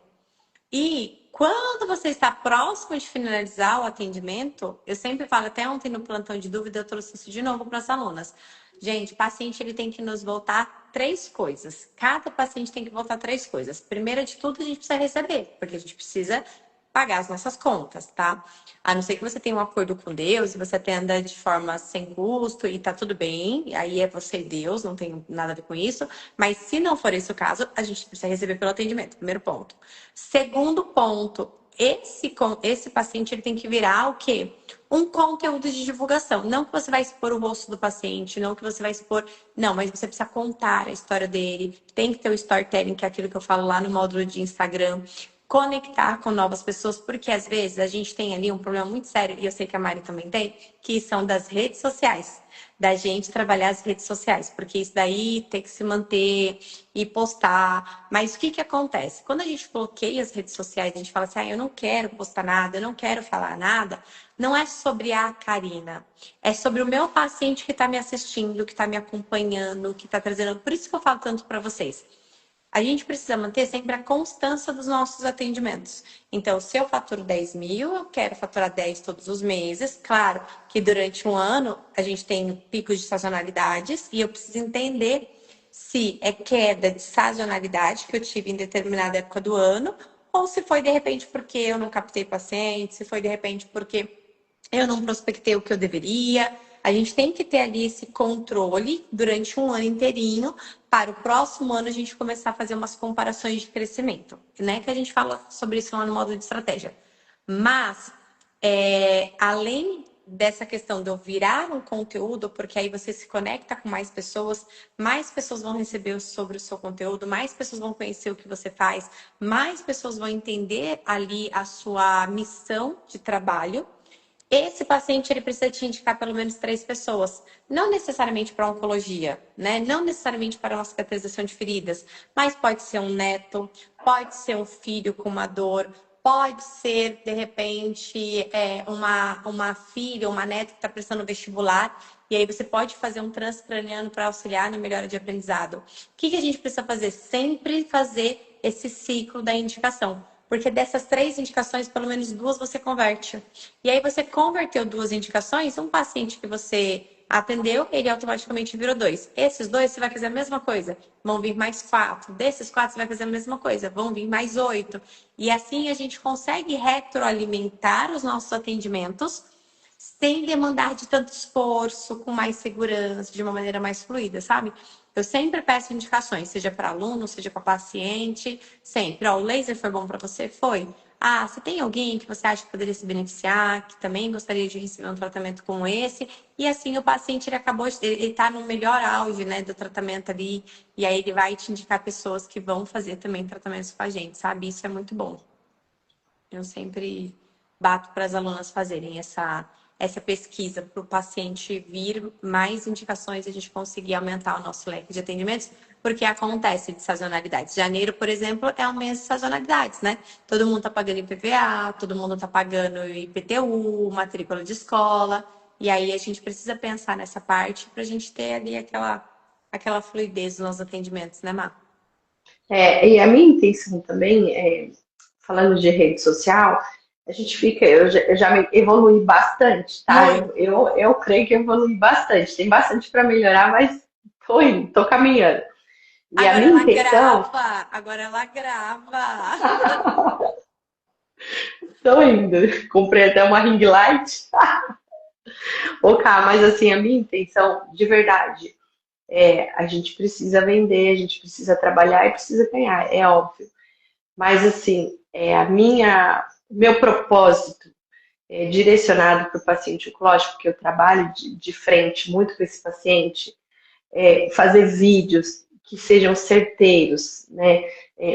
E quando você está próximo de finalizar o atendimento, eu sempre falo, até ontem no plantão de dúvida, eu trouxe isso de novo para as alunas. Gente, o paciente ele tem que nos voltar 3 coisas. Cada paciente tem que voltar 3 coisas. Primeira de tudo, a gente precisa receber, porque a gente precisa pagar as nossas contas, tá? A não ser que você tenha um acordo com Deus e você atenda de forma sem custo e tá tudo bem, aí é você e Deus, não tem nada a ver com isso. Mas se não for esse o caso, a gente precisa receber pelo atendimento, primeiro ponto. Segundo ponto, esse paciente ele tem que virar o quê? Um conteúdo de divulgação. Não que você vai expor o rosto do paciente, não que você vai expor. Não, mas você precisa contar a história dele. Tem que ter o storytelling, que é aquilo que eu falo lá no módulo de Instagram. Conectar com novas pessoas, porque às vezes a gente tem ali um problema muito sério, e eu sei que a Mari também tem, que são das redes sociais, da gente trabalhar as redes sociais, porque isso daí tem que se manter e postar. Mas o que que acontece? Quando a gente bloqueia as redes sociais, a gente fala assim, eu não quero postar nada, eu não quero falar nada, não é sobre a Karina, é sobre o meu paciente que está me assistindo, que está me acompanhando, que está trazendo. Por isso que eu falo tanto para vocês. A gente precisa manter sempre a constância dos nossos atendimentos. Então, se eu faturo 10 mil, eu quero faturar 10 todos os meses. Claro que durante um ano a gente tem picos de sazonalidades e eu preciso entender se é queda de sazonalidade que eu tive em determinada época do ano ou se foi de repente porque eu não captei paciente, se foi de repente porque eu não prospectei o que eu deveria. A gente tem que ter ali esse controle durante um ano inteirinho, para o próximo ano a gente começar a fazer umas comparações de crescimento, né? Que a gente fala sobre isso lá no módulo de estratégia. Mas, além dessa questão de eu virar um conteúdo, porque aí você se conecta com mais pessoas vão receber sobre o seu conteúdo, mais pessoas vão conhecer o que você faz, mais pessoas vão entender ali a sua missão de trabalho. Esse paciente ele precisa te indicar pelo menos 3 pessoas, não necessariamente para oncologia, né? Não necessariamente para uma cicatrização de feridas, mas pode ser um neto, pode ser um filho com uma dor, pode ser de repente uma filha, uma neta que está prestando vestibular. E aí você pode fazer um transcraniano para auxiliar na melhora de aprendizado. O que a gente precisa fazer? Sempre fazer esse ciclo da indicação. Porque dessas 3 indicações, pelo menos 2 você converte. E aí você converteu 2 indicações, um paciente que você atendeu, ele automaticamente virou 2. Esses 2 você vai fazer a mesma coisa. Vão vir mais 4. Desses 4 você vai fazer a mesma coisa. Vão vir mais 8. E assim a gente consegue retroalimentar os nossos atendimentos sem demandar de tanto esforço, com mais segurança, de uma maneira mais fluida, sabe? Eu sempre peço indicações, seja para aluno, seja para paciente, sempre. Ó, o laser foi bom para você? Foi. Ah, você tem alguém que você acha que poderia se beneficiar, que também gostaria de receber um tratamento como esse? E assim o paciente ele está no melhor auge, né, do tratamento ali, e aí ele vai te indicar pessoas que vão fazer também tratamentos com a gente, sabe? Isso é muito bom. Eu sempre bato para as alunas fazerem essa pesquisa para o paciente vir mais indicações e a gente conseguir aumentar o nosso leque de atendimentos, porque acontece de sazonalidades. Janeiro, por exemplo, é um mês de sazonalidades, né? Todo mundo está pagando IPVA, todo mundo está pagando IPTU, matrícula de escola, e aí a gente precisa pensar nessa parte para a gente ter ali aquela fluidez nos atendimentos, né, Má? E a minha intenção também falando de rede social, a gente fica, eu já evolui bastante, tá? Eu creio que evolui bastante. Tem bastante para melhorar, mas tô indo, tô caminhando. E a minha intenção. Agora ela grava. Tô indo. Comprei até uma ring light. Ô, Cá, mas assim, a minha intenção, de verdade, a gente precisa vender, a gente precisa trabalhar e precisa ganhar, é óbvio. Mas assim, meu propósito direcionado para o paciente oncológico, que eu trabalho de frente muito com esse paciente, fazer vídeos que sejam certeiros, né?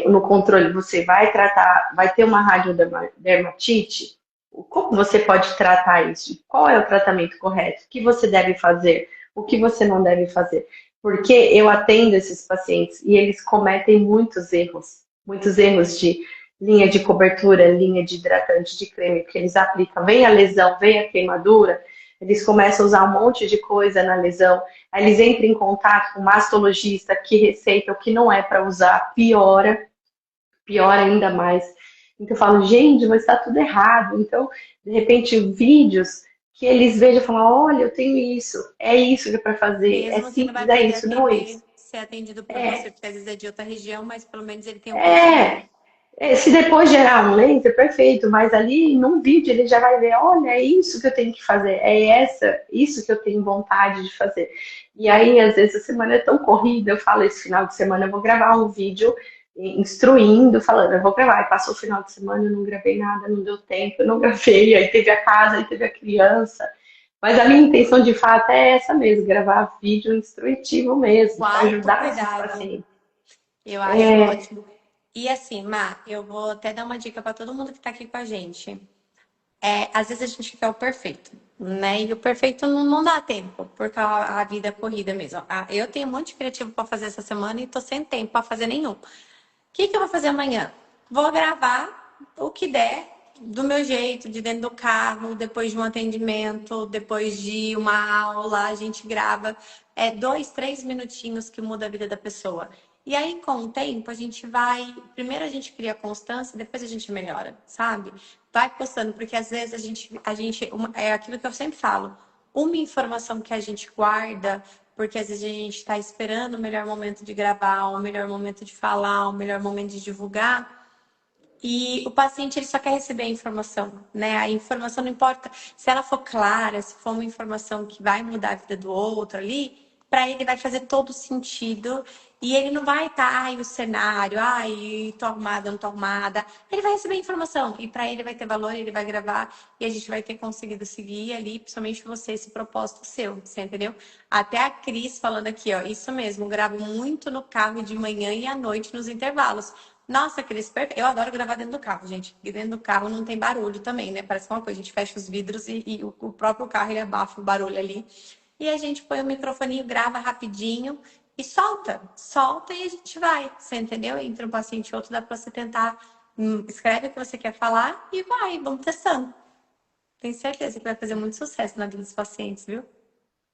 No controle, você vai tratar, vai ter uma radiodermatite, como você pode tratar isso? Qual é o tratamento correto? O que você deve fazer? O que você não deve fazer? Porque eu atendo esses pacientes e eles cometem muitos erros de linha de cobertura, linha de hidratante, de creme que eles aplicam. Vem a lesão, vem a queimadura, eles começam a usar um monte de coisa na lesão, aí eles entram em contato com o mastologista que receita o que não é para usar, piora ainda mais. Então eu falo, gente, mas está tudo errado. Então, de repente, vídeos que eles vejam e falam, olha, eu tenho isso, é isso que é para fazer, Mesmo é que não simples, vai é poder isso, não é isso. ser atendido por você, porque às vezes é de outra região, mas pelo menos ele tem um conhecimento. É, se depois gerar um laser, perfeito, mas ali num vídeo ele já vai ver, olha, é isso que eu tenho que fazer, isso que eu tenho vontade de fazer. E aí, às vezes, a semana é tão corrida, eu falo, esse final de semana eu vou gravar um vídeo instruindo, falando, eu vou gravar. E passou o final de semana, eu não gravei nada, não deu tempo, eu não gravei, aí teve a casa, aí teve a criança. Mas a minha intenção, de fato, é essa mesmo, gravar vídeo instrutivo mesmo, Com para ajudar esses autocuidado. pacientes. Eu acho ótimo. E assim, Má, eu vou até dar uma dica para todo mundo que está aqui com a gente. Às vezes a gente quer o perfeito, né? E o perfeito não dá tempo, porque a vida é corrida mesmo. Eu tenho um monte de criativo para fazer essa semana e tô sem tempo para fazer nenhum. O que eu vou fazer amanhã? Vou gravar o que der, do meu jeito, de dentro do carro, depois de um atendimento, depois de uma aula, a gente grava 2, 3 minutinhos que muda a vida da pessoa. E aí, com o tempo, a gente vai. Primeiro a gente cria constância, depois a gente melhora, sabe? Vai postando, porque às vezes é aquilo que eu sempre falo. Uma informação que a gente guarda, porque às vezes a gente está esperando o melhor momento de gravar, o melhor momento de falar, o melhor momento de divulgar. E o paciente ele só quer receber a informação, né? A informação não importa se ela for clara, se for uma informação que vai mudar a vida do outro ali, para ele vai fazer todo sentido e ele não vai estar, ai, o cenário, ai, tô arrumada, não tô arrumada. Ele vai receber informação e para ele vai ter valor, ele vai gravar e a gente vai ter conseguido seguir ali, principalmente você, esse propósito seu, você entendeu? Até a Cris falando aqui, ó, isso mesmo, gravo muito no carro de manhã e à noite nos intervalos. Nossa, Cris, eu adoro gravar dentro do carro, gente. Porque dentro do carro não tem barulho também, né? Parece uma coisa, a gente fecha os vidros e o próprio carro ele abafa o barulho ali. E a gente põe o microfoninho, grava rapidinho e solta. Solta e a gente vai. Você entendeu? Entre um paciente e outro, dá pra você tentar. Escreve o que você quer falar e vai, vamos testando. Tenho certeza que vai fazer muito sucesso na vida dos pacientes, viu?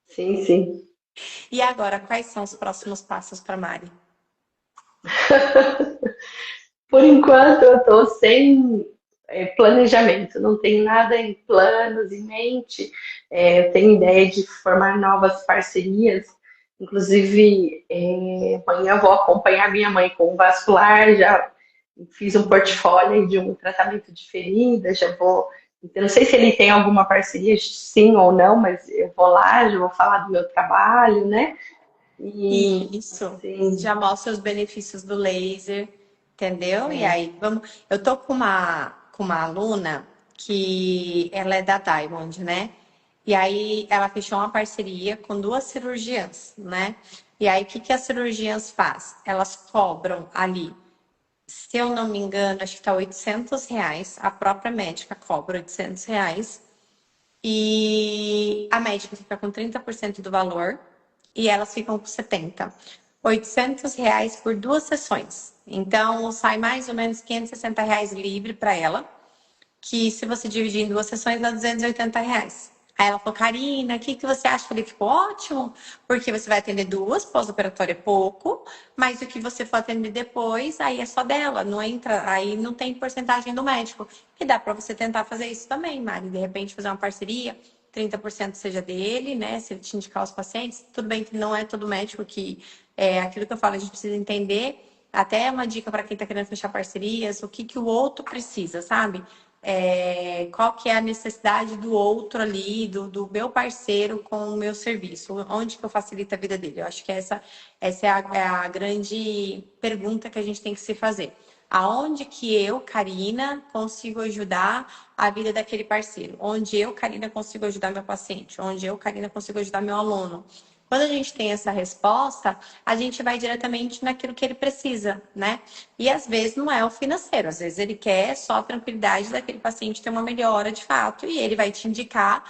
Sim, sim. E agora, quais são os próximos passos para Mari? Por enquanto, eu estou sem planejamento, não tenho nada em planos, em mente. Eu tenho ideia de formar novas parcerias. Inclusive, amanhã eu vou acompanhar minha mãe com o vascular. Já fiz um portfólio aí de um tratamento de ferida. Já vou. Então, não sei se ele tem alguma parceria, sim ou não, mas eu vou lá, já vou falar do meu trabalho, né? E, Isso. sim, Já mostra os benefícios do laser, entendeu? E aí, vamos. Eu tô com uma aluna que ela é da Diamond, né? E aí ela fechou uma parceria com duas cirurgiãs, né? E aí, o que que as cirurgiãs faz? Elas cobram ali, se eu não me engano, acho que tá R$ 800. A própria médica cobra R$ 800. E a médica fica com 30% do valor e elas ficam com 70%. R$ 800 por 2 sessões. Então, sai mais ou menos R$ 560 livre para ela, que se você dividir em 2 sessões, dá R$ 280. Aí ela falou, Karina, o que que você acha? Eu falei, ficou ótimo, porque você vai atender duas, pós-operatório é pouco, mas o que você for atender depois, aí é só dela, não entra, aí não tem porcentagem do médico. E dá para você tentar fazer isso também, Mari, de repente fazer uma parceria, 30% seja dele, né? Se ele te indicar os pacientes, tudo bem que não é todo médico que é aquilo que eu falo, a gente precisa entender. Até uma dica para quem está querendo fechar parcerias, o que que o outro precisa, sabe? Qual que é a necessidade do outro ali, do meu parceiro com o meu serviço, onde que eu facilito a vida dele? Eu acho que essa é a grande pergunta que a gente tem que se fazer. Aonde que eu, Karina, consigo ajudar a vida daquele parceiro? Onde eu, Karina, consigo ajudar meu paciente? Onde eu, Karina, consigo ajudar meu aluno? Quando a gente tem essa resposta, a gente vai diretamente naquilo que ele precisa, né? E às vezes não é o financeiro, às vezes ele quer só a tranquilidade daquele paciente ter uma melhora de fato e ele vai te indicar,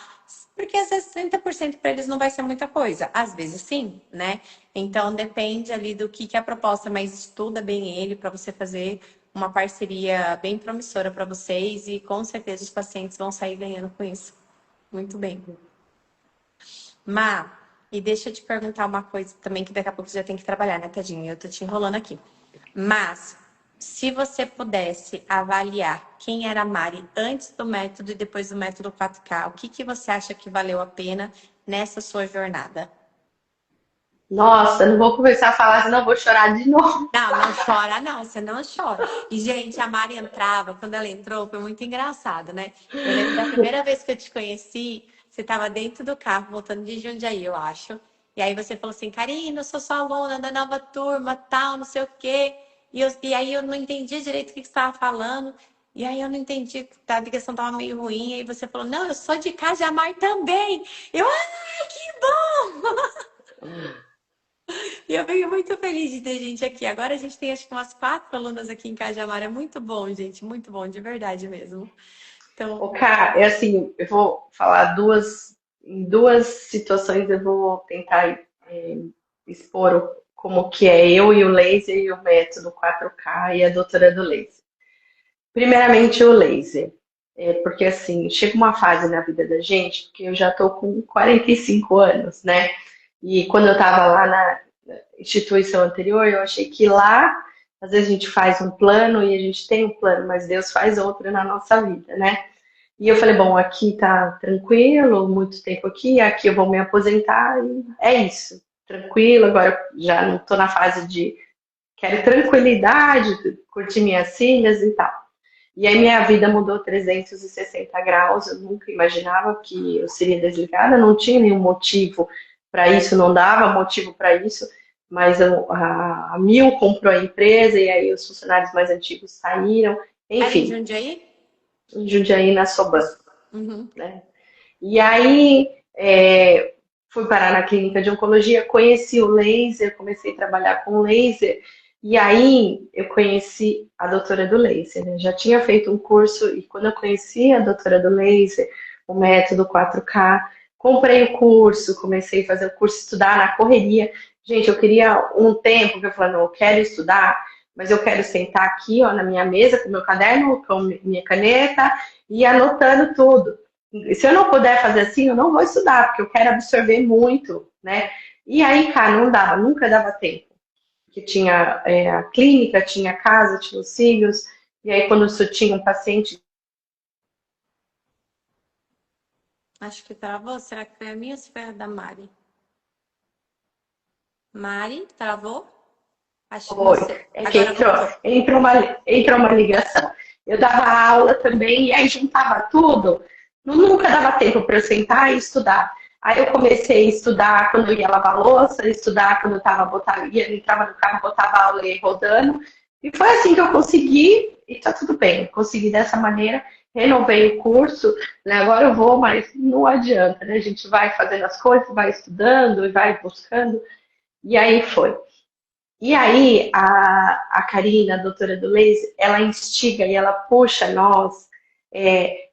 porque às vezes 30% para eles não vai ser muita coisa, às vezes sim, né? Então depende ali do que é a proposta, mas estuda bem ele para você fazer uma parceria bem promissora para vocês e com certeza os pacientes vão sair ganhando com isso. Muito bem. Má, e deixa eu te perguntar uma coisa também, que daqui a pouco você já tem que trabalhar, né, tadinha? Eu tô te enrolando aqui. Mas, se você pudesse avaliar quem era a Mari antes do método e depois do método 4K, o que que você acha que valeu a pena nessa sua jornada? nossa, não vou começar a falar, senão eu vou chorar de novo. Não, não chora, não, você não chora. E, gente, a Mari entrava, quando ela entrou, foi muito engraçado, né? Eu lembro da primeira vez que eu te conheci, você estava dentro do carro, voltando de Jundiaí, eu acho. E aí você falou assim, Karina, eu sou sua aluna da nova turma, tal, não sei o quê. E aí eu não entendi direito o que você estava falando. E aí eu não entendi, a ligação estava meio ruim. E aí você falou, não, eu sou de Cajamar também. Eu, ai, que bom! E eu fico muito feliz de ter gente aqui. Agora a gente tem acho que umas 4 alunas aqui em Cajamar. É muito bom, gente. Muito bom, de verdade mesmo. O Então, cara, é assim, eu vou falar em duas situações eu vou tentar expor como que é eu e o laser e o método 4K e a doutora do laser. Primeiramente o laser, porque assim, chega uma fase na vida da gente, porque eu já tô com 45 anos, né? E quando eu tava lá na instituição anterior, eu achei que lá, às vezes a gente faz um plano e a gente tem um plano, mas Deus faz outro na nossa vida, né? E eu falei, bom, aqui tá tranquilo, muito tempo aqui eu vou me aposentar e é isso, tranquilo, agora já não tô na fase de quero tranquilidade, curtir minhas filhas e tal. E aí minha vida mudou 360 graus, eu nunca imaginava que eu seria desligada, não tinha nenhum motivo para isso, não dava motivo para isso, mas a Mil comprou a empresa e aí os funcionários mais antigos saíram, Era em enfim, Jundiaí? em Jundiaí, na Soban, Uhum. né? E aí fui parar na clínica de oncologia, conheci o laser, comecei a trabalhar com laser, e aí eu conheci a doutora do laser, né? Já tinha feito um curso, e quando eu conheci a doutora do laser, o método 4K, comprei o curso, comecei a fazer o curso, estudar na correria. Gente, eu queria um tempo que eu falei, não, eu quero estudar, mas eu quero sentar aqui, ó, na minha mesa, com meu caderno, com minha caneta, e anotando tudo. Se eu não puder fazer assim, eu não vou estudar, porque eu quero absorver muito, né? E aí, cara, não dava, nunca dava tempo. Porque tinha a clínica, tinha a casa, tinha os filhos, e aí quando eu tinha um paciente. Acho que travou. Será que foi a minha ou se foi a da Mari? Mari, travou? Acho que não Oi, sei. é que Agora voltou. entrou uma ligação. Eu dava aula também, e aí juntava tudo. Nunca dava tempo para eu sentar e estudar. Aí eu comecei a estudar quando eu ia lavar a louça, estudar quando eu entrava no carro, botava a aula e ia rodando. E foi assim que eu consegui, e tá tudo bem. Consegui dessa maneira, renovei o curso, né? Agora eu vou, mas não adianta, né? A gente vai fazendo as coisas, vai estudando e vai buscando. E aí foi. E aí, a Karina, a doutora do laser, ela instiga e ela puxa nós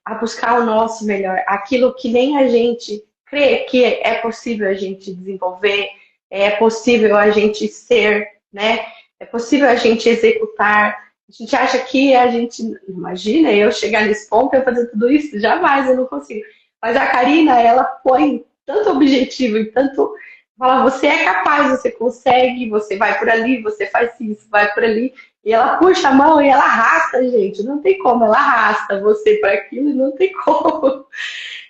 a buscar o nosso melhor, aquilo que nem a gente crê que é possível a gente desenvolver, é possível a gente ser, né? É possível a gente executar. A gente acha que a gente, imagina eu chegar nesse ponto e eu fazer tudo isso, jamais eu não consigo. Mas a Karina, ela põe tanto objetivo e tanto fala, você é capaz, você consegue, você vai por ali, você faz isso, vai por ali. E ela puxa a mão e ela arrasta, gente. Não tem como, ela arrasta você para aquilo e não tem como.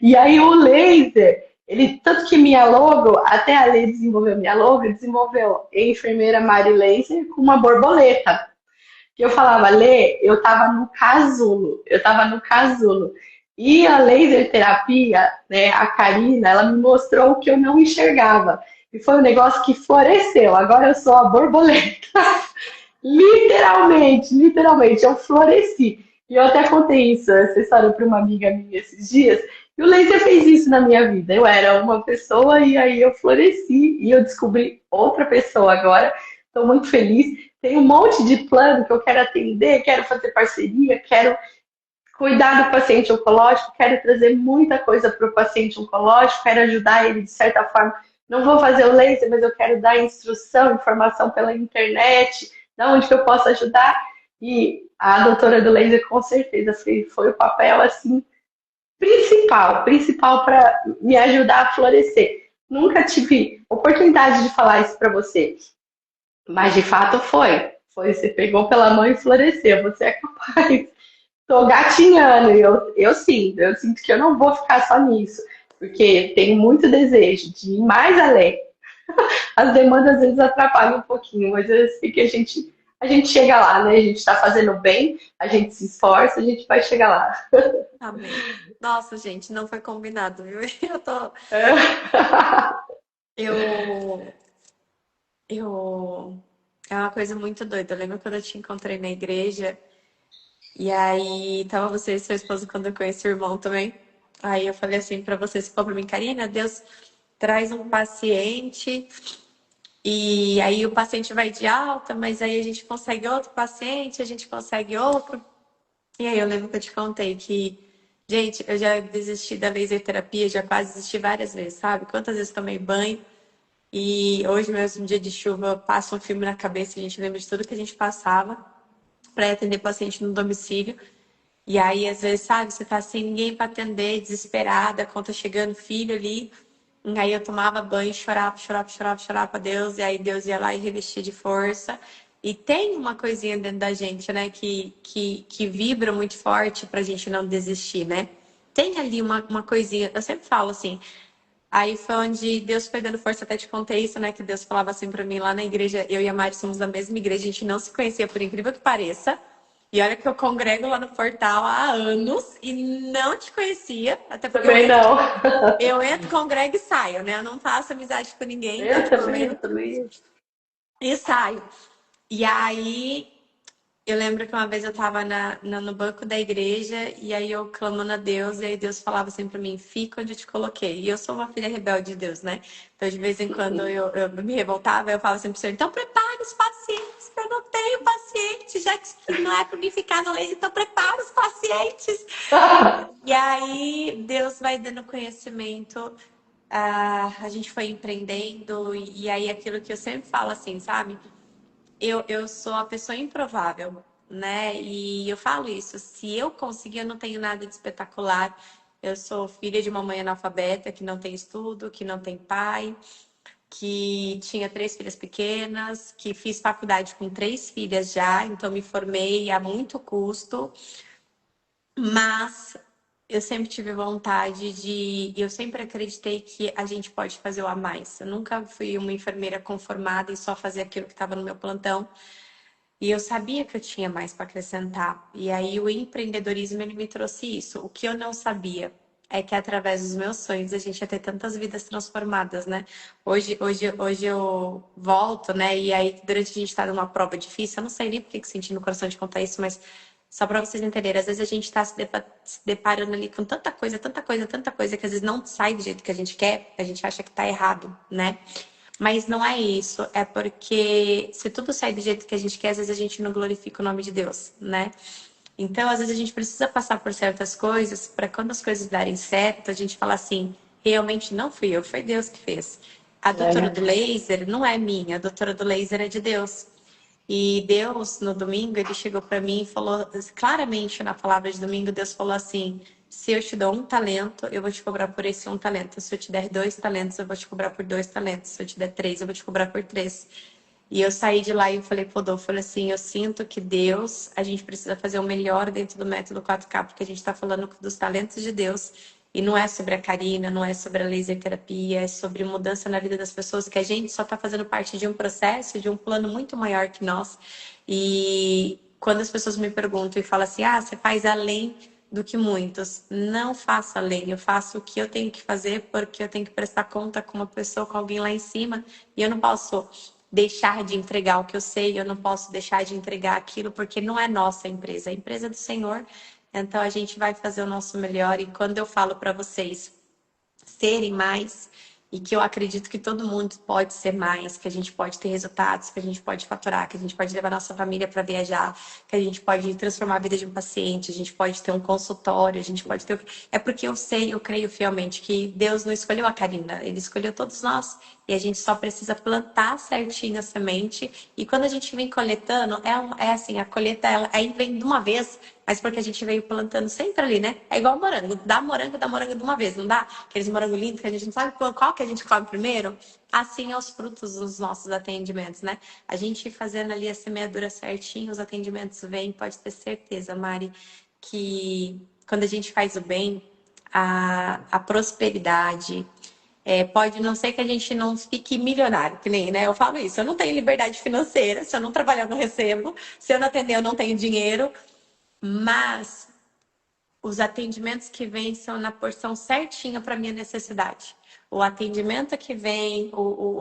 E aí o laser, ele, tanto que minha logo, até a Lê desenvolveu minha logo, desenvolveu a enfermeira Mari Laser com uma borboleta. Que eu falava, Lê, eu tava no casulo. E a laser terapia, né, a Karina, ela me mostrou o que eu não enxergava. E foi um negócio que floresceu. Agora eu sou a borboleta. Literalmente, literalmente, eu floresci. E eu até contei isso, essa história para uma amiga minha esses dias. E o laser fez isso na minha vida. Eu era uma pessoa e aí eu floresci e eu descobri outra pessoa agora. Estou muito feliz. Tem um monte de plano que eu quero atender, quero fazer parceria, quero cuidar do paciente oncológico, quero trazer muita coisa para o paciente oncológico, quero ajudar ele de certa forma. Não vou fazer o laser, mas eu quero dar instrução, informação pela internet, da onde que eu posso ajudar. E a doutora do laser, com certeza, foi o papel assim principal para me ajudar a florescer. Nunca tive oportunidade de falar isso para você, mas de fato foi. Foi, você pegou pela mão e floresceu. Você é capaz. Tô gatinhando, eu sinto que eu não vou ficar só nisso, porque tenho muito desejo de ir mais além. As demandas às vezes atrapalham um pouquinho, mas eu sei que a gente chega lá, né? A gente está fazendo bem, a gente se esforça, a gente vai chegar lá. Amém. Nossa, gente, não foi combinado, viu? Eu tô. Eu. Eu. É uma coisa muito doida. Eu lembro quando eu te encontrei na igreja, e aí tava você e sua esposa quando eu conheci o irmão também. Aí eu falei assim pra você, se for pra mim, Karina, Deus traz um paciente, e aí o paciente vai de alta, mas aí a gente consegue outro paciente, a gente consegue outro. E aí eu lembro que eu te contei que, gente, eu já desisti da laser terapia, já quase desisti várias vezes, sabe? Quantas vezes tomei banho e hoje mesmo, dia de chuva, passa um filme na cabeça, a gente lembra de tudo que a gente passava para atender paciente no domicílio. E aí, às vezes, sabe, você tá sem ninguém para atender, desesperada, a conta chegando, filho ali. E aí eu tomava banho, chorava para Deus, e aí Deus ia lá e revestia de força. E tem uma coisinha dentro da gente, né, que vibra muito forte pra gente não desistir, né? Tem ali uma coisinha, eu sempre falo assim, aí foi onde Deus foi dando força, até te contei isso, né, que Deus falava assim pra mim lá na igreja, eu e a Mari somos da mesma igreja, a gente não se conhecia, por incrível que pareça. E olha que eu congrego lá no portal há anos e não te conhecia, até porque Também não. eu entro, congrego e saio, né? Eu não faço amizade com ninguém, então Eu tipo, eu também, eu entro também. e saio. E aí eu lembro que uma vez eu tava no banco da igreja e aí eu clamando a Deus, e aí Deus falava assim pra mim, fica onde eu te coloquei. E eu sou uma filha rebelde de Deus, né? Então de vez em quando eu me revoltava, eu falava assim pro Senhor, então prepare os pacientes, eu não tenho paciente, já que não é pra mim ficar no leite, então prepara os pacientes. E aí Deus vai dando conhecimento, a gente foi empreendendo, e aí aquilo que eu sempre falo assim, sabe? Eu sou a pessoa improvável, né? E eu falo isso, se eu conseguir, eu não tenho nada de espetacular. Eu sou filha de uma mãe analfabeta, que não tem estudo, que não tem pai, que tinha 3 filhas pequenas, que fiz faculdade com 3 filhas já, então me formei a muito custo, mas eu sempre tive vontade eu sempre acreditei que a gente pode fazer o a mais. Eu nunca fui uma enfermeira conformada em só fazer aquilo que estava no meu plantão. E eu sabia que eu tinha mais para acrescentar. E aí o empreendedorismo ele me trouxe isso. O que eu não sabia é que através dos meus sonhos a gente ia ter tantas vidas transformadas, né? Hoje eu volto, né? E aí durante a gente está numa prova difícil, eu não sei nem por que senti no coração de contar isso, mas só para vocês entenderem, às vezes a gente está se deparando ali com tanta coisa, tanta coisa, tanta coisa que às vezes não sai do jeito que a gente quer, a gente acha que está errado, né? Mas não é isso, é porque se tudo sai do jeito que a gente quer, às vezes a gente não glorifica o nome de Deus, né? Então, às vezes a gente precisa passar por certas coisas para quando as coisas darem certo, a gente falar assim, realmente não fui eu, foi Deus que fez. A doutora do laser não é minha, a doutora do laser é de Deus. E Deus, no domingo, ele chegou para mim e falou claramente na palavra de domingo, Deus falou assim, se eu te dou um talento, eu vou te cobrar por esse um talento. Se eu te der 2 talentos, eu vou te cobrar por 2 talentos. Se eu te der 3, eu vou te cobrar por 3. E eu saí de lá e falei pro Rodolfo, falei assim, eu sinto que Deus, a gente precisa fazer o melhor dentro do método 4K, porque a gente está falando dos talentos de Deus. E não é sobre a Karina, não é sobre a laser terapia, é sobre mudança na vida das pessoas, que a gente só está fazendo parte de um processo, de um plano muito maior que nós. E quando as pessoas me perguntam e falam assim, você faz além do que muitos. Não faço além, eu faço o que eu tenho que fazer porque eu tenho que prestar conta com uma pessoa, com alguém lá em cima, e eu não posso deixar de entregar o que eu sei, eu não posso deixar de entregar aquilo porque não é nossa empresa, é a empresa do Senhor. Então a gente vai fazer o nosso melhor e quando eu falo para vocês serem mais e que eu acredito que todo mundo pode ser mais, que a gente pode ter resultados, que a gente pode faturar, que a gente pode levar nossa família para viajar, que a gente pode transformar a vida de um paciente, a gente pode ter um consultório, a gente pode ter... É porque eu sei, eu creio fielmente que Deus não escolheu a Karina, Ele escolheu todos nós e a gente só precisa plantar certinho a semente e quando a gente vem coletando, é assim, a colheita ela aí vem de uma vez, mas porque a gente veio plantando sempre ali, né? É igual morango, dá morango de uma vez, não dá? Aqueles morangos lindos que a gente não sabe qual que a gente come primeiro. Assim é os frutos dos nossos atendimentos, né? A gente fazendo ali a semeadura certinho, os atendimentos vêm, pode ter certeza, Mari, que quando a gente faz o bem, a prosperidade, pode não ser que a gente não fique milionário, que nem, né? Eu falo isso, eu não tenho liberdade financeira, se eu não trabalhar, eu não recebo, se eu não atender, eu não tenho dinheiro, mas os atendimentos que vêm são na porção certinha para minha necessidade. O atendimento que vem,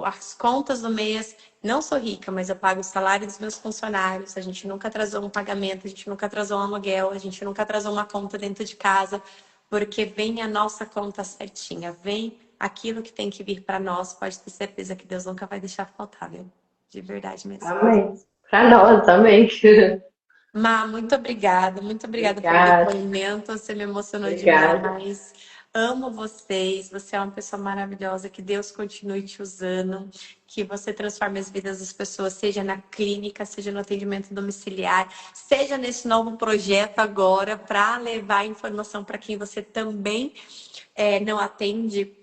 as contas do mês, não sou rica, mas eu pago o salário dos meus funcionários, a gente nunca atrasou um pagamento, a gente nunca atrasou um aluguel, a gente nunca atrasou uma conta dentro de casa, porque vem a nossa conta certinha, vem aquilo que tem que vir para nós, pode ter certeza que Deus nunca vai deixar faltar, viu? De verdade mesmo. Amém. Para nós também. Má, muito obrigada pelo Obrigada. depoimento, você me emocionou Obrigada. demais. Amo vocês, você é uma pessoa maravilhosa, que Deus continue te usando, que você transforme as vidas das pessoas, seja na clínica, seja no atendimento domiciliar, seja nesse novo projeto agora, para levar informação para quem você também não atende,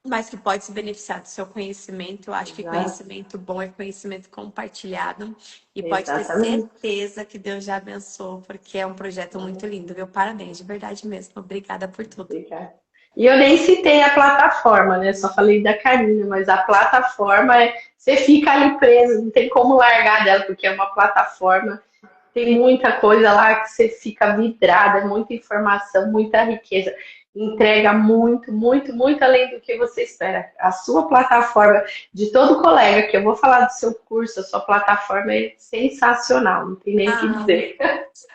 mas que pode se beneficiar do seu conhecimento. Eu acho que Exato. conhecimento bom é conhecimento compartilhado. E pode ter Exatamente. certeza que Deus já abençoou, porque é um projeto muito lindo, viu? Parabéns, de verdade mesmo. Obrigada por tudo. Obrigada. E eu nem citei a plataforma, né? Só falei da Karina, mas a plataforma você fica ali preso, não tem como largar dela, porque é uma plataforma tem muita coisa lá que você fica vidrada, muita informação, muita riqueza. Entrega muito, muito, muito além do que você espera. A sua plataforma, de todo colega, que eu vou falar do seu curso, a sua plataforma é sensacional, não tem nem o que Ah, dizer.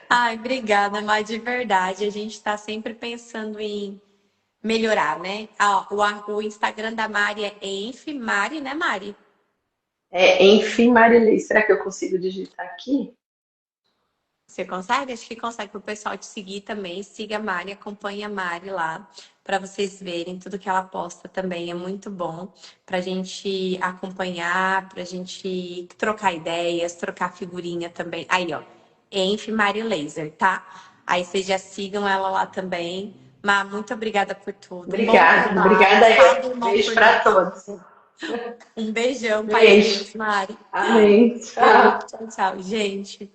ai, obrigada, mas de verdade, a gente está sempre pensando em melhorar, né? O Instagram da Mari é Enfimari, né, Mari? Enfim, Marilei, será que eu consigo digitar aqui? Você consegue? Acho que consegue para o pessoal te seguir também. Siga a Mari, acompanhe a Mari lá para vocês verem tudo que ela posta também. É muito bom para a gente acompanhar, para a gente trocar ideias, trocar figurinha também. Aí, ó, Enf Mari Laser, tá? Aí vocês já sigam ela lá também. Má, muito obrigada por tudo. Um bom Obrigada, trabalho. obrigada eu. Salve, irmão, Beijo por para nós. todos. Um beijão, Pai de Beijo. Deus, Mari. Amém. Beijo, Tchau. tchau, tchau. Gente,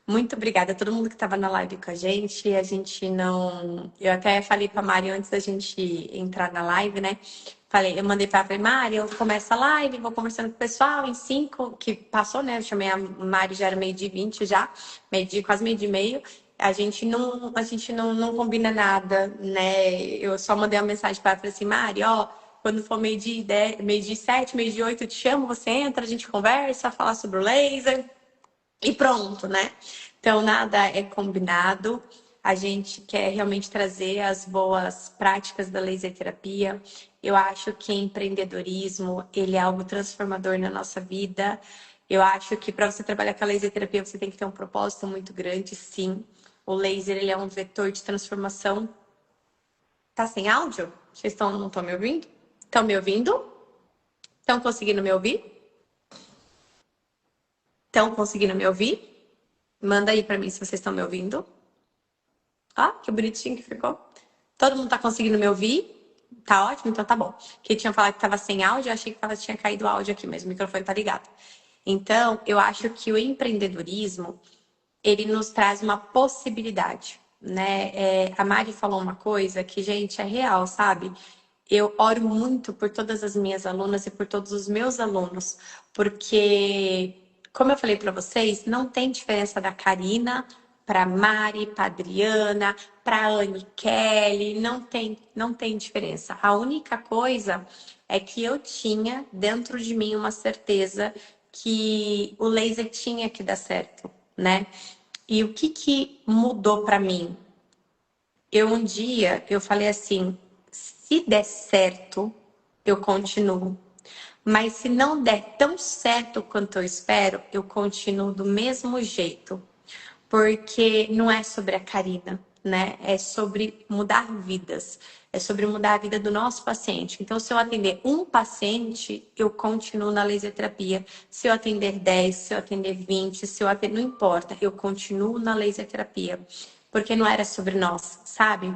muito obrigada a todo mundo que estava na live com a gente. A gente não. Eu até falei para a Mari antes da gente entrar na live, né? Eu mandei para ela, falei, Mari, eu começo a live, vou conversando com o pessoal em 5, que passou, né? Eu chamei a Mari, já era 12h20 já, meio-dia, quase 12h30. A gente não combina nada, né? Eu só mandei uma mensagem para ela, falei assim, Mari, ó. Quando for 12h10, 12h07, 12h08, eu te chamo, você entra, a gente conversa, fala sobre o laser e pronto, né? Então, nada é combinado. A gente quer realmente trazer as boas práticas da laser terapia. Eu acho que empreendedorismo, ele é algo transformador na nossa vida. Eu acho que para você trabalhar com a laser terapia, você tem que ter um propósito muito grande, sim. O laser, ele é um vetor de transformação. Tá sem áudio? Não estão me ouvindo? Estão me ouvindo? Estão conseguindo me ouvir? Estão conseguindo me ouvir? Manda aí pra mim se vocês estão me ouvindo. Ah, que bonitinho que ficou. Todo mundo tá conseguindo me ouvir? Tá ótimo? Então tá bom. Que tinha falado que tava sem áudio, eu achei que tinha caído o áudio aqui, mas o microfone tá ligado. Então, eu acho que o empreendedorismo, ele nos traz uma possibilidade, né? A Mari falou uma coisa que, gente, é real, sabe? Eu oro muito por todas as minhas alunas e por todos os meus alunos, porque, como eu falei para vocês, não tem diferença da Karina para Mari, para Adriana, para Anne Kelly, não tem diferença. A única coisa é que eu tinha dentro de mim uma certeza que o laser tinha que dar certo, né? E o que mudou para mim? Um dia eu falei assim, se der certo, eu continuo. Mas se não der tão certo quanto eu espero, eu continuo do mesmo jeito. Porque não é sobre a Karina, né? É sobre mudar vidas. É sobre mudar a vida do nosso paciente. Então, se eu atender um paciente, eu continuo na laser terapia. Se eu atender 10, se eu atender 20, se eu atender, não importa, eu continuo na laser terapia. Porque não era sobre nós, sabe?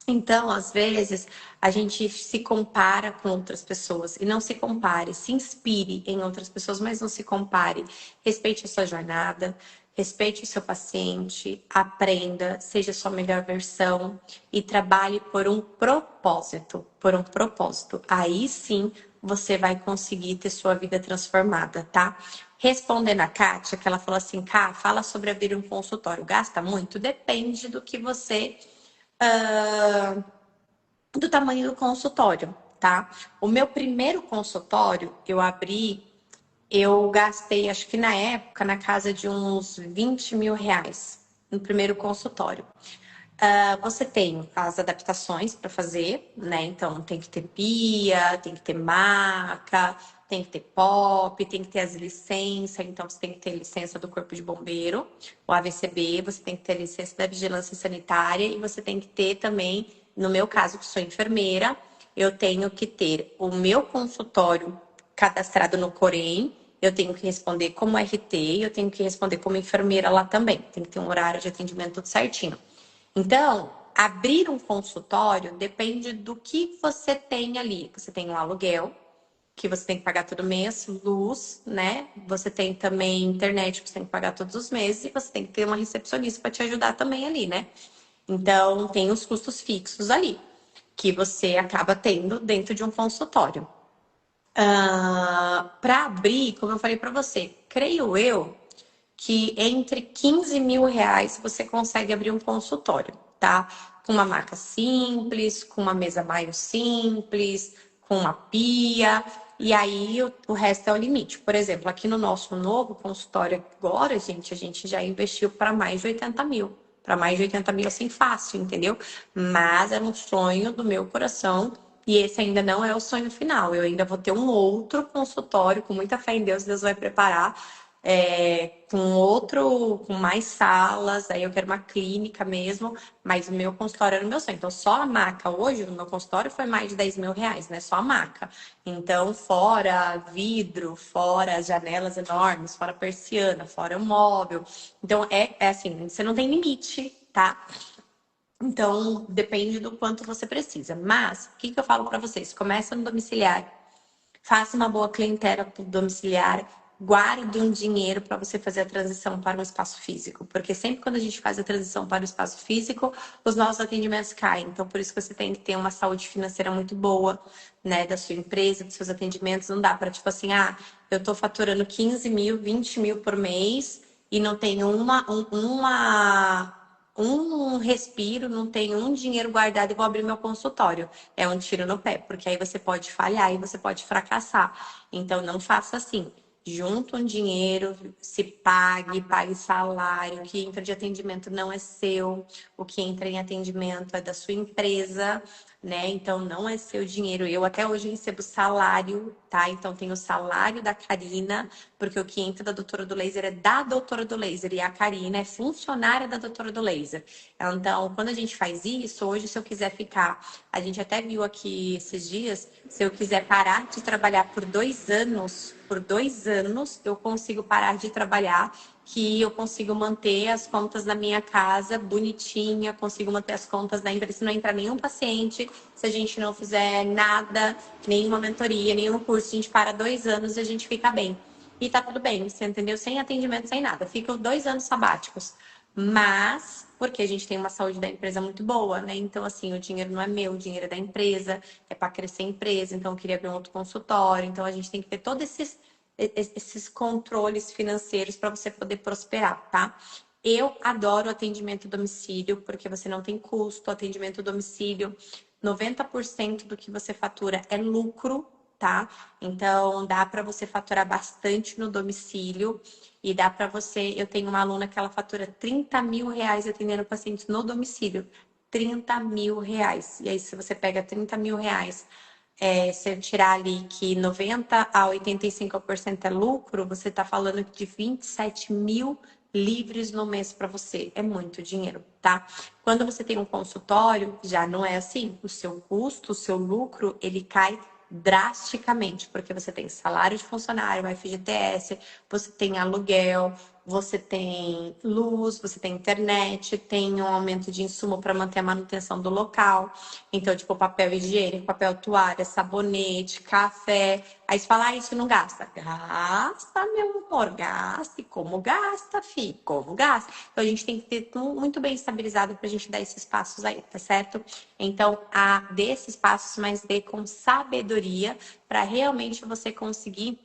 Então, às vezes, a gente se compara com outras pessoas e não se compare, se inspire em outras pessoas, mas não se compare. Respeite a sua jornada, respeite o seu paciente, aprenda, seja a sua melhor versão e trabalhe por um propósito, por um propósito. Aí sim, você vai conseguir ter sua vida transformada, tá? Respondendo a Kátia, que ela falou assim, Ká, fala sobre abrir um consultório. Gasta muito? Depende do que você do tamanho do consultório, tá? O meu primeiro consultório eu gastei, acho que na época, na casa de uns 20 mil reais no primeiro consultório. Você tem as adaptações para fazer, né? Então tem que ter pia, tem que ter maca, tem que ter POP, tem que ter as licenças. Então você tem que ter licença do Corpo de Bombeiro, o AVCB, você tem que ter licença da Vigilância Sanitária e você tem que ter também, no meu caso, que sou enfermeira, eu tenho que ter o meu consultório cadastrado no Corém. Eu tenho que responder como RT, eu tenho que responder como enfermeira lá também. Tem que ter um horário de atendimento tudo certinho. Então, abrir um consultório depende do que você tem ali. Você tem um aluguel, que você tem que pagar todo mês, luz, né? Você tem também internet, que você tem que pagar todos os meses, e você tem que ter uma recepcionista para te ajudar também ali, né? Então, tem os custos fixos ali, que você acaba tendo dentro de um consultório. Para abrir, como eu falei para você, creio eu que entre 15 mil reais você consegue abrir um consultório, tá? Com uma maca simples, com uma mesa mais simples, com uma pia, e aí o resto é o limite. Por exemplo, aqui no nosso novo consultório agora, gente, a gente já investiu para mais de 80 mil. Para mais de 80 mil, assim, fácil, entendeu? Mas é um sonho do meu coração. E esse ainda não é o sonho final. Eu ainda vou ter um outro consultório, com muita fé em Deus, Deus vai preparar, com mais salas, aí eu quero uma clínica mesmo, mas o meu consultório era o meu sonho. Então, só a maca hoje, no meu consultório, foi mais de 10 mil reais, né? Só a maca. Então, fora vidro, fora as janelas enormes, fora persiana, fora o móvel. Então, é assim, você não tem limite, tá? Então, depende do quanto você precisa. Mas, o que eu falo para vocês? Começa no domiciliar, faça uma boa clientela domiciliar, guarde um dinheiro para você fazer a transição para um espaço físico. Porque sempre quando a gente faz a transição para o espaço físico, os nossos atendimentos caem. Então, por isso que você tem que ter uma saúde financeira muito boa, né, da sua empresa, dos seus atendimentos. Não dá para, tipo assim, eu estou faturando 15 mil, 20 mil por mês e não tenho um respiro, não tenho um dinheiro guardado e vou abrir meu consultório. É um tiro no pé, porque aí você pode falhar e você pode fracassar. Então, não faça assim. Junta um dinheiro, se pague salário. O que entra de atendimento não é seu, o que entra em atendimento é da sua empresa, né? Então, não é seu dinheiro. Eu até hoje recebo salário, tá? Então, tem o salário da Karina, porque o que entra da doutora do laser é da doutora do laser, e a Karina é funcionária da doutora do laser. Então, quando a gente faz isso, hoje, se eu quiser ficar, a gente até viu aqui esses dias, se eu quiser parar de trabalhar por 2 anos, eu consigo parar de trabalhar, que eu consigo manter as contas da minha casa bonitinha, consigo manter as contas da empresa, se não entrar nenhum paciente, se a gente não fizer nada, nenhuma mentoria, nenhum curso, a gente para 2 anos e a gente fica bem. E tá tudo bem, você entendeu? Sem atendimento, sem nada. Ficam 2 anos sabáticos. Mas, porque a gente tem uma saúde da empresa muito boa, né? Então, assim, o dinheiro não é meu, o dinheiro é da empresa, é para crescer a empresa, então eu queria abrir um outro consultório. Então, a gente tem que ter todos esses controles financeiros para você poder prosperar, tá? Eu adoro atendimento domicílio, porque você não tem custo, atendimento domicílio. 90% do que você fatura é lucro, tá? Então, dá para você faturar bastante no domicílio e dá para você... Eu tenho uma aluna que ela fatura 30 mil reais atendendo pacientes no domicílio. 30 mil reais. E aí, se você pega 30 mil reais, se eu tirar ali que 90% a 85% é lucro, você está falando de 27 mil livres no mês para você. É muito dinheiro, tá? Quando você tem um consultório, já não é assim. O seu custo, o seu lucro, ele cai drasticamente, porque você tem salário de funcionário, FGTS, você tem aluguel, você tem luz, você tem internet, tem um aumento de insumo para manter a manutenção do local. Então, tipo, papel higiênico, papel toalha, sabonete, café. Aí você fala, isso não gasta. Gasta, meu amor, gasta. E como gasta, fi? Como gasta? Então, a gente tem que ter tudo muito bem estabilizado para a gente dar esses passos aí, tá certo? Então, dê esses passos, mas dê com sabedoria para realmente você conseguir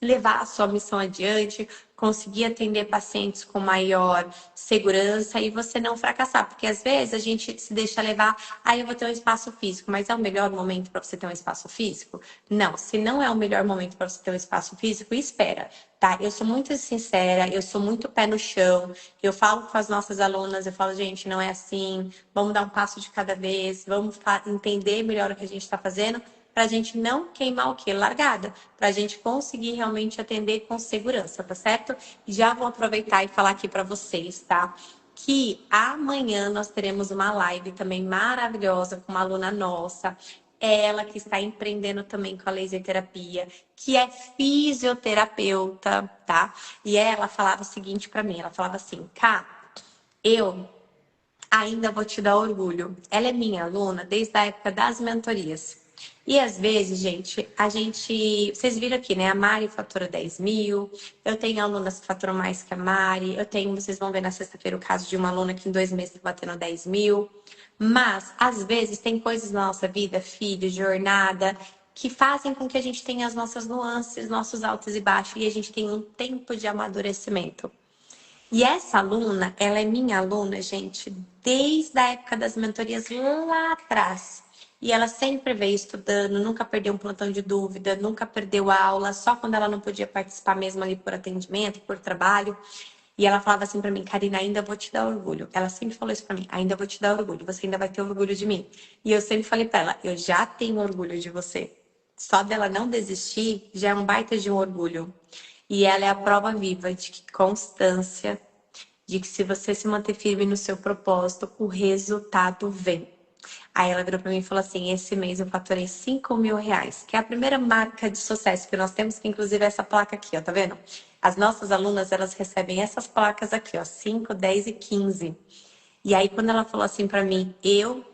levar a sua missão adiante, conseguir atender pacientes com maior segurança e você não fracassar. Porque às vezes a gente se deixa levar, eu vou ter um espaço físico, mas é o melhor momento para você ter um espaço físico? Não, se não é o melhor momento para você ter um espaço físico, espera, tá? Eu sou muito sincera, eu sou muito pé no chão, eu falo com as nossas alunas, eu falo, gente, não é assim, vamos dar um passo de cada vez, vamos entender melhor o que a gente está fazendo, para a gente não queimar o quê? Largada, para a gente conseguir realmente atender com segurança, tá certo? Já vou aproveitar e falar aqui para vocês, tá? Que amanhã nós teremos uma live também maravilhosa com uma aluna nossa, ela que está empreendendo também com a laser terapia, que é fisioterapeuta, tá? E ela falava o seguinte para mim, ela falava assim, Cá, eu ainda vou te dar orgulho. Ela é minha aluna desde a época das mentorias. E às vezes, gente, vocês viram aqui, né? A Mari fatura 10 mil, eu tenho alunas que faturam mais que a Mari, vocês vão ver na sexta-feira o caso de uma aluna que em 2 meses está batendo 10 mil. Mas, às vezes, tem coisas na nossa vida, filho, jornada, que fazem com que a gente tenha as nossas nuances, nossos altos e baixos, e a gente tenha um tempo de amadurecimento. E essa aluna, ela é minha aluna, gente, desde a época das mentorias lá atrás. E ela sempre veio estudando, nunca perdeu um plantão de dúvida, nunca perdeu aula, só quando ela não podia participar mesmo ali por atendimento, por trabalho. E ela falava assim pra mim, Karina, ainda vou te dar orgulho. Ela sempre falou isso pra mim, ainda vou te dar orgulho, você ainda vai ter orgulho de mim. E eu sempre falei pra ela, eu já tenho orgulho de você. Só dela não desistir já é um baita de um orgulho. E ela é a prova viva de que constância, de que se você se manter firme no seu propósito, o resultado vem. Aí ela virou pra mim e falou assim, esse mês eu faturei 5 mil reais, que é a primeira marca de sucesso que nós temos, que inclusive é essa placa aqui, ó, tá vendo? As nossas alunas, elas recebem essas placas aqui, ó, 5, 10 e 15. E aí quando ela falou assim pra mim, eu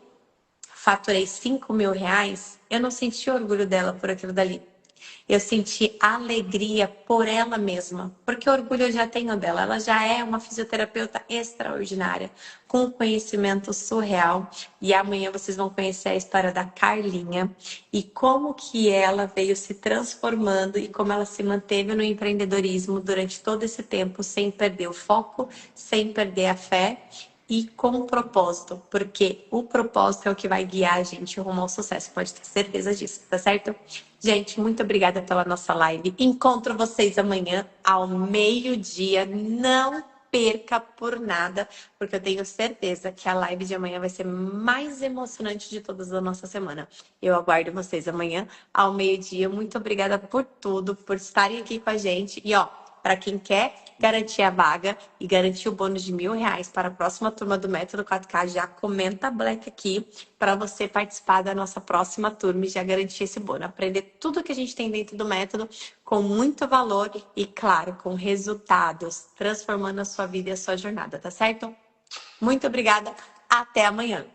faturei 5 mil reais, eu não senti orgulho dela por aquilo dali. Eu senti alegria por ela mesma, porque orgulho eu já tenho dela. Ela já é uma fisioterapeuta extraordinária, com conhecimento surreal. E amanhã vocês vão conhecer a história da Carlinha e como que ela veio se transformando e como ela se manteve no empreendedorismo durante todo esse tempo, sem perder o foco, sem perder a fé e com propósito, porque o propósito é o que vai guiar a gente rumo ao sucesso, pode ter certeza disso, tá certo? Gente, muito obrigada pela nossa live. Encontro vocês amanhã ao meio-dia. Não perca por nada, porque eu tenho certeza que a live de amanhã vai ser mais emocionante de todas da nossa semana. Eu aguardo vocês amanhã ao meio-dia. Muito obrigada por tudo, por estarem aqui com a gente. E ó, para quem quer garantir a vaga e garantir o bônus de R$ 1.000 para a próxima turma do Método 4K, já comenta Black aqui para você participar da nossa próxima turma e já garantir esse bônus. Aprender tudo que a gente tem dentro do método com muito valor e, claro, com resultados, transformando a sua vida e a sua jornada, tá certo? Muito obrigada, até amanhã!